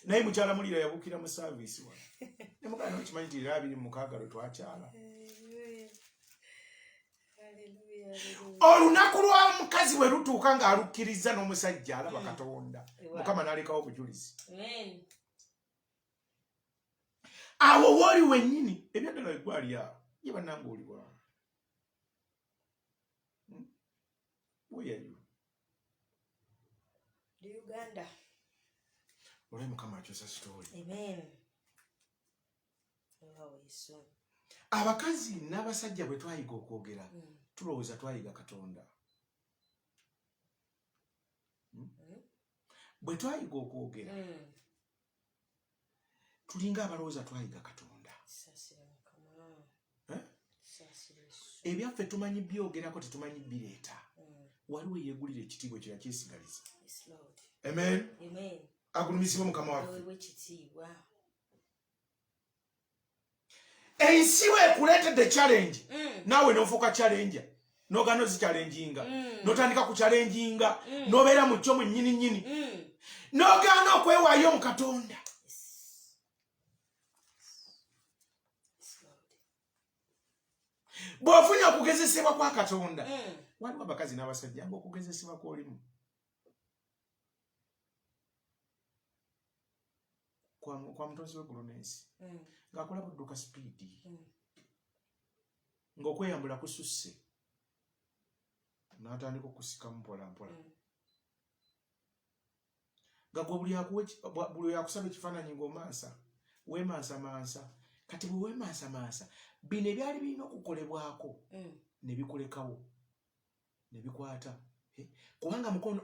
naye mukyala mulira yabukira mu saavisi wa ne mugana okimanyi nti era 26 lwe twakyala olunaku lwa mukazi bwe lutuuka ng'alukkiriza n'omusajja alaba Katonda Mukama n'alekawo obujulizi awo wooli wennyini ebyaddala eggwali awo ye bannanga oliwa weyayo Uganda olwe Mukama akyusa sitooli abakazi n'abasajja bwe twayiga okwogera tulowooza twayiga Katonda bwe twayiga okwogera tulinga abalowooza twayiga Katonda ebyaffe tumanyi byogerako tetumanyi bireeta waliwo yeegulira ekitiibwa ekyo yakyesigaliza amen agulumisibwe Mukama waffe ensi weekuleetedde challenge naawe n'ofuuka challenger n'ogaana ozichallenginga n'otandika ku challenginga n'obeera mu kyo mu nnyini n'ogaana okwewaayo mu Katonda bw'ofunye okugezesebwa kwa Katonda waliwo abakazi n'abasajja ng'okugezesebwa kw'olimu kwa mutonzi w'eggulu n'ensi ng'akola budduka sipiidi ng'okweyambula kususse n'atandika okusikamu mpolampola nga gwe buli yakusaba ekifaananyi ng'omansa weemansamansa kati bwe weemansamansa bino ebyali birina okukolebwako ne bikulekawo ne bikwata kubanga mukono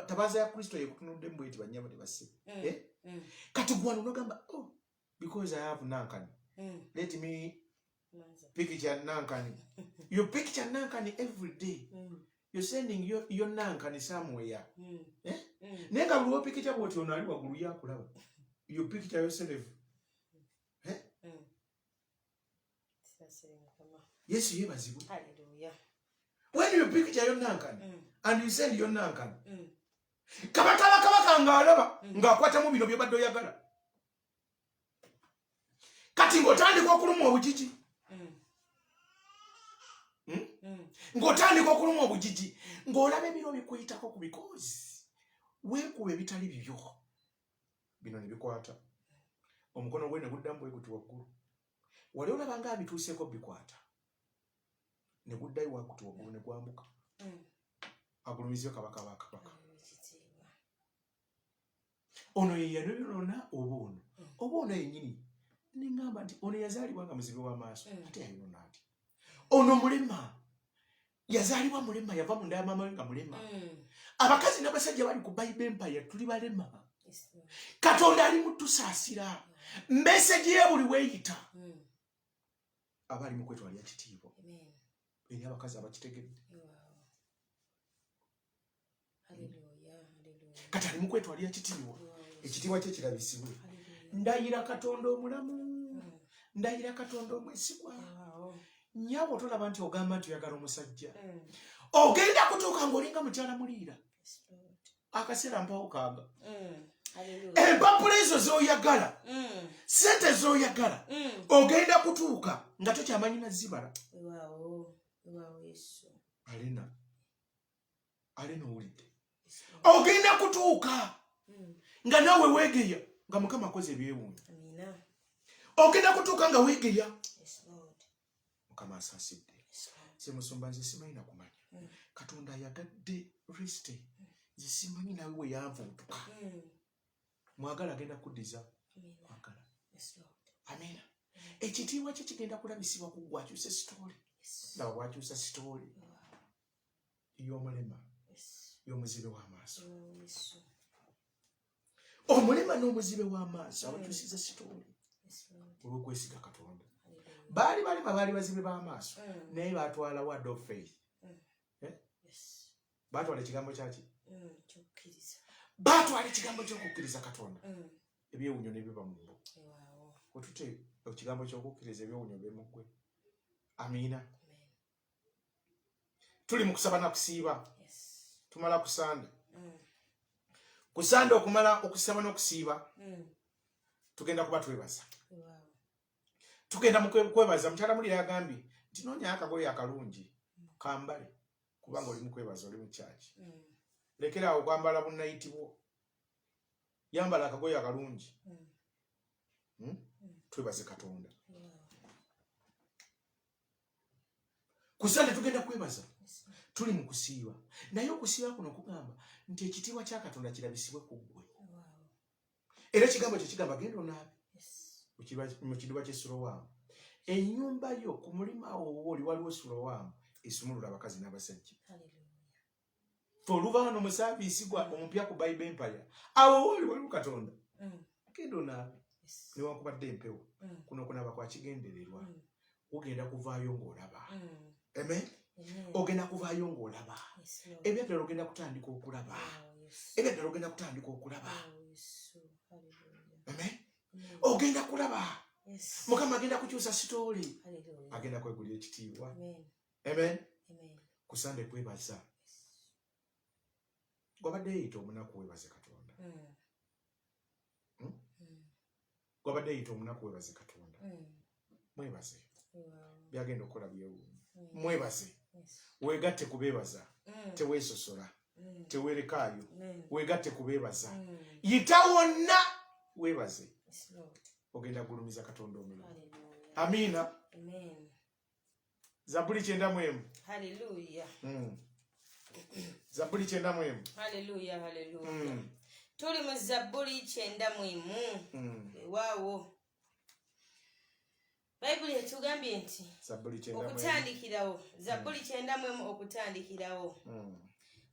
tabaaza ya Kristo yekutunuddemu bweti bannyabo ne basse kati gwano nogamba because I have nankani let me picture nankani you picture nankani every day you're sending your nankani somewhere naye nga buli wopicture bwoti ono ali waggulu yakulaba you picture yourself Yesu yebazibwe when you picture your nankani and you send your nankani kabaka ng'alaba ng'akwatamu bino byobadde oyagala kati ng'otandika okuluma obujiji ng'otandika okuluma obujiji ng'olaba ebiro bikuyitako ku bikozi weekuba ebitali bibyo bino ne bikwata omukono gwe ne guddamu bwe guti waggulu wali olaba ng'abituuseeko bikwata ne guddayo wakuti waggulu ne gwambuka agulumizibwe kabaka ba kabaka ono ye yanona oba ono yennyini nengamba nti ono yazaalibwa nga muzibe w'amaaso ate yayonona ati ono mulema yazaalibwa mulema yava mu nda ya maama we nga mulema abakazi n'abasajja bali ku Bible Empire tuli balema Katonda ali mutusaasira message ye buli weeyita aba ali mu kwetwalira kitiibwa eri abakazi abakitegedde kati ali mu kwetwalira kitiibwa ekitiibwa kye kirabisibwe ndayira Katonda omulamu ndayira Katonda omwesigwa nnyabo tolaba nti ogamba nti oyagala omusajja ogenda kutuuka ng'olinga mukyala muliira akaseera mpawo kaaga empapula ezo z'oyagala sente z'oyagala ogenda kutuuka nga tokyamanyi na zibala alena owulidde ogenda kutuuka nga naawe weegeya nga Mukama akoze ebyewuunyo ogenda kutuuka nga weegeya Mukama asaasidde semusumba nze simanyi na kumanya Katonda ayagadde risite nze simanyi nawe we yanvuutuka mwagala agenda kuddiza mwagala amina ekitiibwa kye kigenda kulabisibwa ku gwakyusa sitooli laba bwakyusa sitooli y'omulema y'omuzibe w'amaaso omulema n'omuzibe w'amaaso abakyusiza sitooli olw'okwesiga Katonda baali balema baali bazibe b'amaaso naye baatwala word of faith baatwala ekigambo kyaki baatwala ekigambo ky'okukkiriza Katonda ebyewunyo ne biba mu bo otute ekigambo ky'okukkiriza ebyowunya byemu ggwe. Amiina. Tuli mu kusaba na kusiiba. Tumala kusanda. Kusanda okumala okusaba n'okusiiba. Tugenda kuba twebaza. Tugenda mu kwebaza. Mukyala mulira yagambye nti noonya akagoye akalungi kambale kubanga oli mu kwebaza, oli mu kyaki. Lekera awo kwambala bunnayiti bwo. Yambala akagoye akalungi. Twebaze Katonda. Kusanda tugenda kwebaza. Tuli mu kusiiba. Naye okusiiba kuno kugamba nti ekitiibwa kya Katonda kirabisibwe ku ggwe. Era ekigambo kye kigamba genda onaabe. Mu kidiba ky'e Silowamu. Ennyumba yo ku mulima awo oli waliwo Silowamu esumulula abakazi n'abasajja. Fe oluva wano mu saaviisi gwa omupya ku Bible Empire. Awo oli waliwo Katonda. Genda onaabe. Newankubadde empewo. Kuno kunaaba kwa kigendererwa. Ogenda kuvaayo ng'olaba. Amen. Ogenda kuvaayo ng'olaba. Ebyaddala ogenda kutandika okulaba. Ebyaddala ogenda kutandika okulaba. Amen. Ogenda kulaba. Mukama agenda kukyusa sitooli. Agenda kwegulira ekitiibwa. Amen. Kusande kwebaza. Gwabadde yita omunaku weebaze Katonda. Gwabadde yita omunaku weebaze Katonda. Mwebaze. Byagenda okukola byewuunya. Mwebaze. Weegatte kubeebaza. Teweesosola. Teweerekaayo. Weegatte kubeebaza. Yita wonna weebaze. Ogenda gulumiza Katonda omulungi. Amiina. Zabuli 9:1. Hallelujah. Zabuli 9:1. Hallelujah, hallelujah. Tuli mu Zabuli 9:1. Waawo. Bayibuli etugambye nti Zabuli 9:1 okutandikirawo. Zabuli 9:1 okutandikirawo.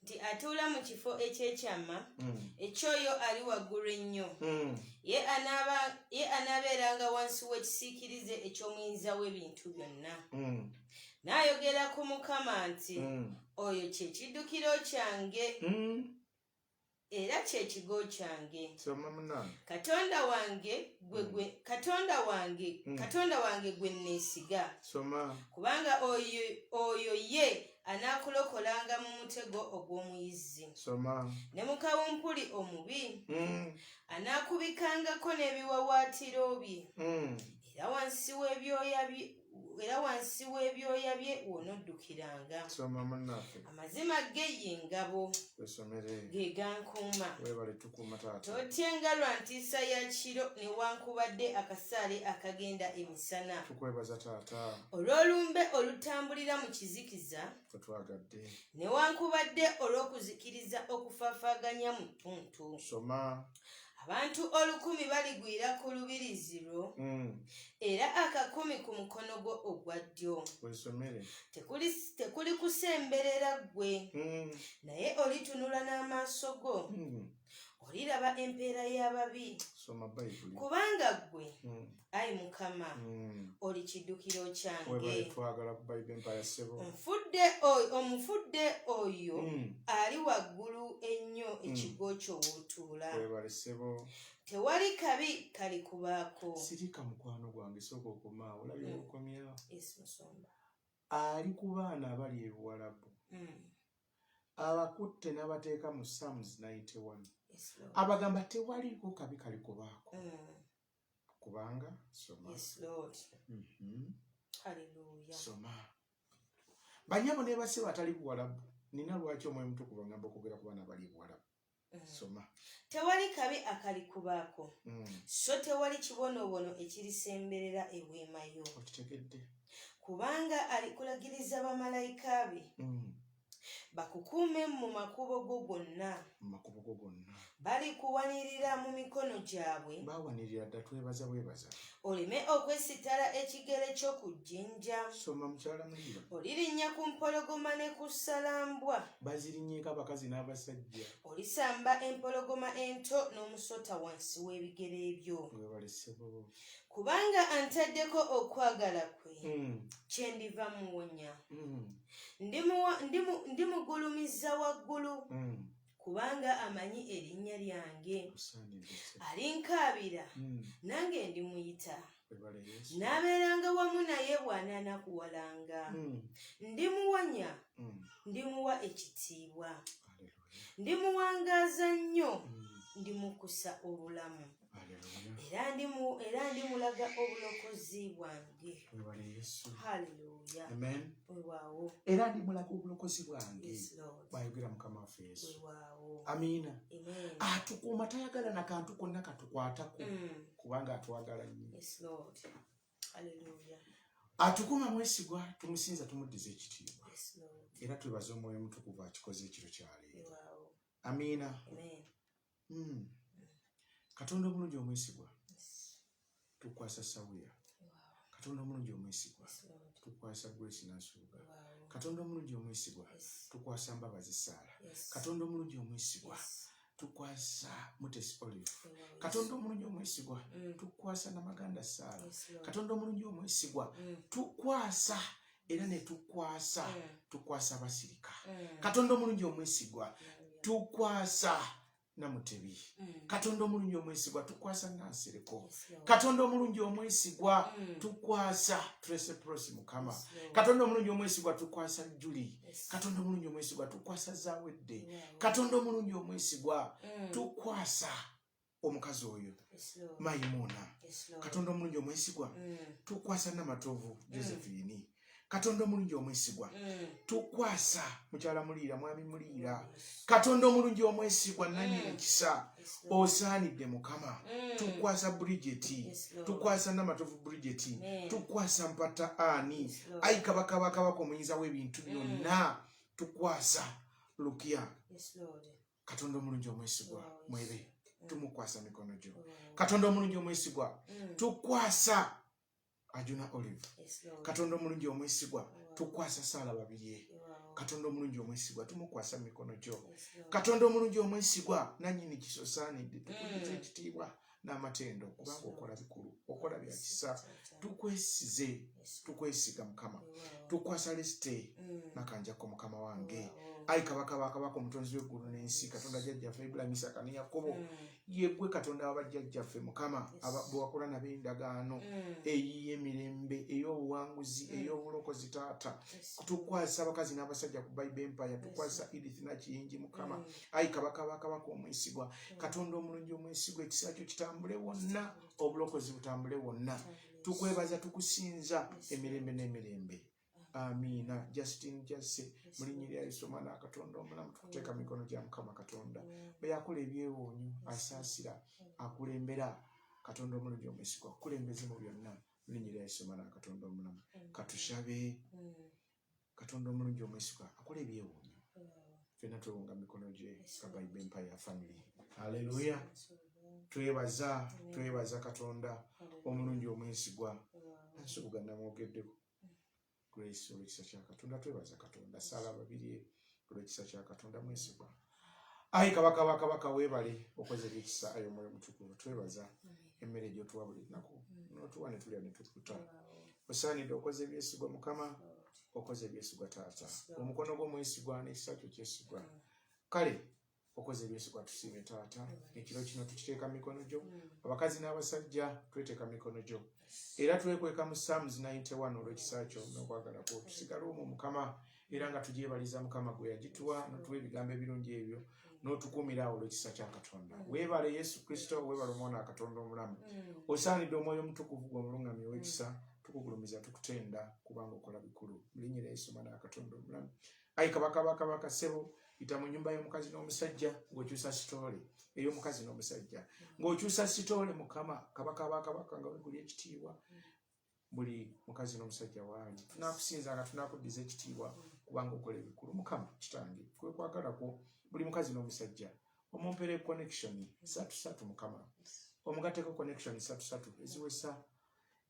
Nti atuula mu kifo ekyekyama ekyoyo ali waggulu ennyo. Ye anaabeeranga wansi w'ekisiikirize eky'omuyinza w'ebintu byonna. N'ayogera ku Mukama nti oyo kye kiddukiro kyange era kye kigo kyange. Katonda wange gwe nneesiga. Kubanga oyo ye anaakulokolanga mu mutego ogw'omuyizzi. Ne mu kawumpuli omubi anaakubikangako n'ebiwawaatiro bye. Era wansi w'ebyoya bye w'onoddukiranga. Amazima ge y'engabo ge gankuuma. Totyenga lwa ntiisa ya kiro newankubadde akasaale akagenda emisana. Olw'olumbe olutambulira mu kizikiza newankubadde olw'okuzikiriza okufaafaganya mu ttuntu. Abantu 1,000 baligwira ku lubirizi lwo era 100 ku mukono gwo ogwa ddyo. Tekuli kusemberera ggwe naye olitunula n'amaaso go oliraba empeera y'ababi. Kubanga ggwe ayi Mukama oli kiddukiro kyange. Omufudde oyo ali waggulu ennyo ekigo kyo w'otuula. Tewali kabi kalikubaako. Sirika mukwano gwange sooka okomaawo olabye okomyawo. Ali ku baana abali e Buwalabu. Abakutte n'abateeka mu Psalms 91. Abagamba tewaliiko kabi kalikubaako. Kubanga soma. Soma. Banyabo ne base batali Buwalabu. Nina lwaki omwoyo omutukuvu ngamba okwogera ku baana abali e Buwalabu. Soma. Tewali kabi akalikubaako. So tewali kibonoobono ekirisemberera eweema yo. Okitegedde. Kubanga alikulagiriza bamalayika be bakukuume mu makubo go gonna. Balikuwanirira mu mikono gyabwe. Bawanirira dda twebaza bwebaza. Oleme okwesitala ekigere ky'okujjinja. Soma mukyala mulira. Olirinnya ku mpologoma ne ku ssalambwa. Bazirinnyeko abakazi n'abasajja. Olisamba empologoma ento n'omusota wansi w'ebigere byo. Kubanga antaddeko okwagala kwe kyendiva muwonya. Ndimugulumiza waggulu kubanga amanyi erinnya lyange. Alinkaabira nange ndimuyita. N'abeeranga wamu naye bw'anaanakuwalanga. Ndimuwonya, ndimuwa ekitiibwa. Ndimuwangaaza nnyo, ndimukusa obulamu. Era ndimulaga obulokozi bwange. Haleluya. Wewaawo. Era ndimulaga obulokozi bwange. Bw'ayogera Mukama waffe Yesu. Amiina. Atukuuma tayagala na kantu konna katukwatako kubanga atwagala nnyo. Atukuuma mwesigwa, tumusinza tumuddiza ekitiibwa. Era twebaza Omwoyo Mutukuvu akikoze ekiro kya leero. Amiina. Katonda omulungi omwesigwa tukwasa Sawuya. Katonda omulungi omwesigwa tukwasa Grace Nansuuga. Katonda omulungi omwesigwa tukwasa Mbabazi Saala. Katonda omulungi omwesigwa tukwasa Mutesi Olive. Katonda omulungi omwesigwa tukwasa Namaganda Saala. Katonda omulungi omwesigwa tukwasa era ne tukwasa Basirika. Katonda omulungi omwesigwa tukwasa Namutebi. Katonda omulungi omwesigwa tukwasa Nansereko. Katonda omulungi omwesigwa tukwasa Tracy Prosi Mukama. Katonda omulungi omwesigwa tukwasa Julie. Katonda omulungi omwesigwa tukwasa Zawedde. Katonda omulungi omwesigwa tukwasa omukazi oyo Maimuna. Katonda omulungi omwesigwa tukwasa Namatovu Josephine. Katonda omulungi omwesigwa tukwasa mukyala Muliira, mwami Muliira. Katonda omulungi omwesigwa nannyini kisa osaanidde Mukama. Tukwasa Bridget, tukwasa Namatovu Bridget, tukwasa Mpata Ani. Ayi kabaka omuyinza w'ebintu byonna tukwasa Lukia. Katonda omulungi omwesigwa mwebe tumukwasa mikono gyo. Katonda omulungi omwesigwa tukwasa Ajuna Olive. Katonda omulungi omwesigwa tukwasa Saala Babirye. Katonda omulungi omwesigwa tumukwasa mikono gyo. Katonda omulungi omwesigwa nannyini kisosaanidde tukuddiza ekitiibwa n'amatendo kubanga okola bikulu, okola bya kisa. Tukwesize, tukwesiga Mukama. Tukwasa Lesite Nakanjako Mukama wange. Ayi kabaka omutonzi w'eggulu n'ensi. Katonda jjajjaffe Ibulayimu, Isaaka ne Yakobo. Yeggwe Katonda w'abajjajjaffe Mukama bwe wakola nabo endagaano ey'emirembe, ey'obuwanguzi, ey'obulokozi Taata. Tukwasa abakazi n'abasajja ku Bible Empire. Tukwasa Edith Nakiyingi Mukama. Ayi kabaka omwesigwa. Katonda omulungi omwesigwa ekisa kyo kitambule wonna, obulokozi butambule wonna. Tukwebaza tukusinza emirembe n'emirembe. Amiina. Justin Jase mu linnya lya Yesu Omwana wa Katonda omulamu tukuteeka mikono gya Mukama Katonda. Bwe yakola ebyewuunyo, asaasira, akulembera. Katonda omulungi omwesigwa akulembeze mu byonna mu linnya lya Yesu Omwana wa Katonda omulamu. Katushabe. Katonda omulungi omwesigwa akola ebyewuunyo. Ffenna twewunga mikono gye ka Bible Empire family. Haleluya. Twebaza Katonda omulungi omwesigwa. Nsubuga namwogeddeko. Grace olw'ekisa kya Katonda. Twebaza Katonda. Saala Babirye olw'ekisa kya Katonda mwesigwa. Ayi kabaka weebale okoze ebyekisa. Ayi Omwoyo Mutukuvu twebaza emmere gy'otuwa buli lunaku n'otuwa ne tulya ne tukuta. Osaanidde okoze ebyesigwa Mukama, okoze ebyesigwa Taata. Omukono gw'omwesigwa n'ekisa kyo kyesigwa. Kale okoze ebyesigwa tusiime Taata. Ekiro kino tukiteeka mikono gyo. Abakazi n'abasajja tweteeka mikono gyo. Era twekweka mu Psalms 91 olw'ekisa kyo n'okwagala kwo. Tusigale omwo Mukama era nga tugyebaliza Mukama gwe yagituwa n'otuwa ebigambo ebirungi ebyo n'otukuumira olw'ekisa kya Katonda. Weebale Yesu Kristo, weebale Omwana wa Katonda omulamu. Osaanidde Omwoyo Mutukuvu gw'omulungamya ow'ekisa. Tukugulumiza tukutenda kubanga okola bikulu. Mu linnya lya Yesu Omwana wa Katonda omulamu. Ayi kabaka ssebo yita mu nnyumba y'omukazi n'omusajja ng'okyusa sitoole ey'omukazi n'omusajja. Ng'okyusa sitoole Mukama kabaka nga wegulya ekitiibwa. Buli mukazi n'omusajja waali tunaakusinza nga tunaakuddiza ekitiibwa kubanga okola ebikulu. Mukama kitange kwe kwagala kwo buli mukazi n'omusajja omumpere connection 3 Mukama. Omugatteko connection 3 eziwesa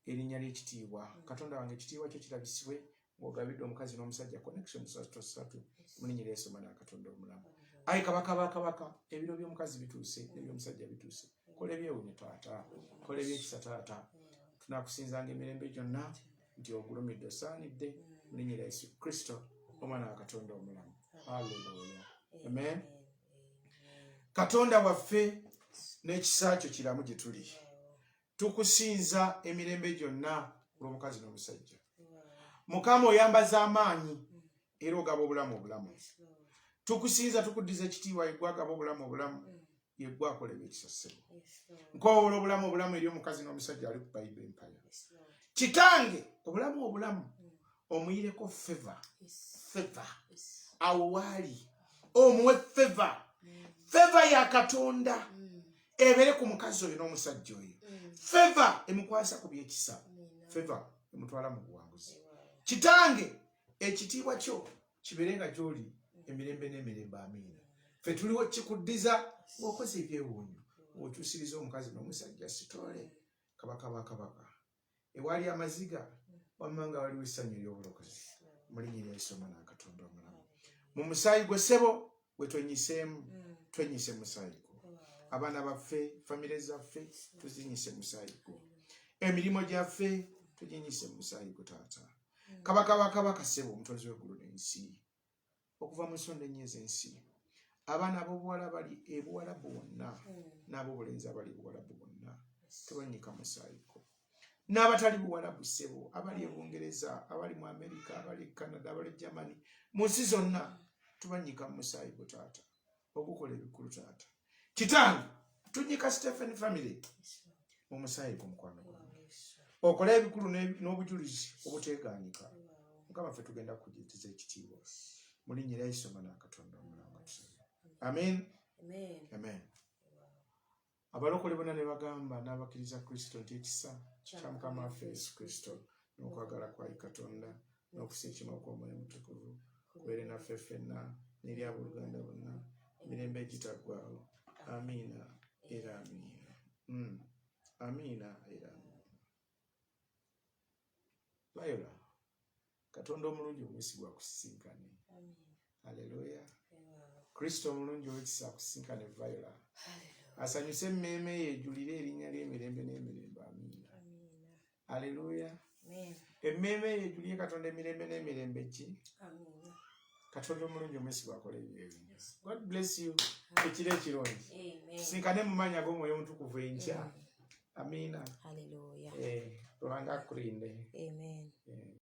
erinnya ly'ekitiibwa. Katonda wange ekitiibwa kyo kirabisibwe ng'ogabidde omukazi n'omusajja connection 3 mu linnya lya Yesu Omwana wa Katonda omulamu. Ayi kabaka ebiro by'omukazi bituuse n'eby'omusajja bituuse. Kola ebyewuunyo Taata, kola ebyekisa Taata. Tunaakusinzanga emirembe gyonna nti ogulumidde osaanidde mu linnya lya Yesu Kristo Omwana wa Katonda omulamu. Haleluya. Amen. Katonda waffe n'ekisa kyo kiramu gye tuli. Tukusinza emirembe gyonna olw'omukazi n'omusajja. Mukama oyambaza amaanyi era ogaba obulamu. Tukusinza tukuddiza ekitiibwa yeggwagaba obulamu yeggwakola ebyekisa ssebo. Nkowoola obulamu eri omukazi n'omusajja ali ku Bayibuli empaya. Kitange obulamu omuyireko favor. Awo waali omuwe favor ya Katonda ebere ku mukazi oyo n'omusajja oyo. Favor emukwasa ku byekisa. Favor emutwala mu buwanguzi. Kitange ekitiibwa kyo kiberenga gy'oli emirembe n'emirembe. Amiina. Ffe tuliwo kikuddiza ng'okoze ebyewuunyo ng'okyusiriza omukazi n'omusajja sitole kabaka ba kabaka. Ewali amaziga wamma nga waliwo essanyu ery'obulokozi. Mulinnya lya Yesu Omwana wa Katonda omulamu. Mu musaayi gwe ssebo gwe twenyiseemu twenyise musaayi gwo. Abaana baffe, famire zaffe tuzinyise musaayi gwo. Emirimu gyaffe tuginyise musaayi gwo Taata. Kabaka wa kabaka ssebo omutonzi w'eggulu n'ensi. Okuva mu nsonda ennya ez'ensi. Abaana ab'obuwala bali ebuwalabu bonna n'ab'obulenzi abali ebuwalabu bonna tubanyika musaayi gwo. N'abatali buwalabu ssebo abali e Bungereza, abali mu Amerika, abali e Canada, abali e Germany, mu nsi zonna tubanyika mu musaayi gwo Taata ogukola ebikulu Taata. Kitange tunyika Stephen family mu musaayi gwo mukwano gwange. Okola ebikulu n'obujulizi obuteegaanika. Mukama ffe tugenda kujjutiza ekitiibwa. Mu linnya lya Yesu Omwana wa Katonda omulamu. Amen. Abalokole bonna ne bagamba n'abakkiriza Kristo nti ekisa kya Mukama waffe Yesu Kristo n'okwagala kwa Katonda n'okusinkibwa kw'Omwoyo Omutukuvu kubeere naffe ffenna n'eri abooluganda bonna emirembe egitaggwaawo. Amiina era amiina. Amiina era amiina. Viola, Katonda omulungi omwesigwa akusisinkane. Haleluya. Kristo omulungi ow'ekisa akusisinkane Viola. Asanyuse emmeeme ye ejulire erinnya ly'emirembe n'emirembe. Amiina. Haleluya. Emmeeme ye ejulire Katonda emirembe n'emirembe ki? Katonda omulungi omwesigwa akola ebyo. God bless you. Ekiro ekirungi. Tusinkane mu mannya g'Omwoyo Omutukuvu enkya. Amiina. Haleluya. Ruhanga akulinde. Amen.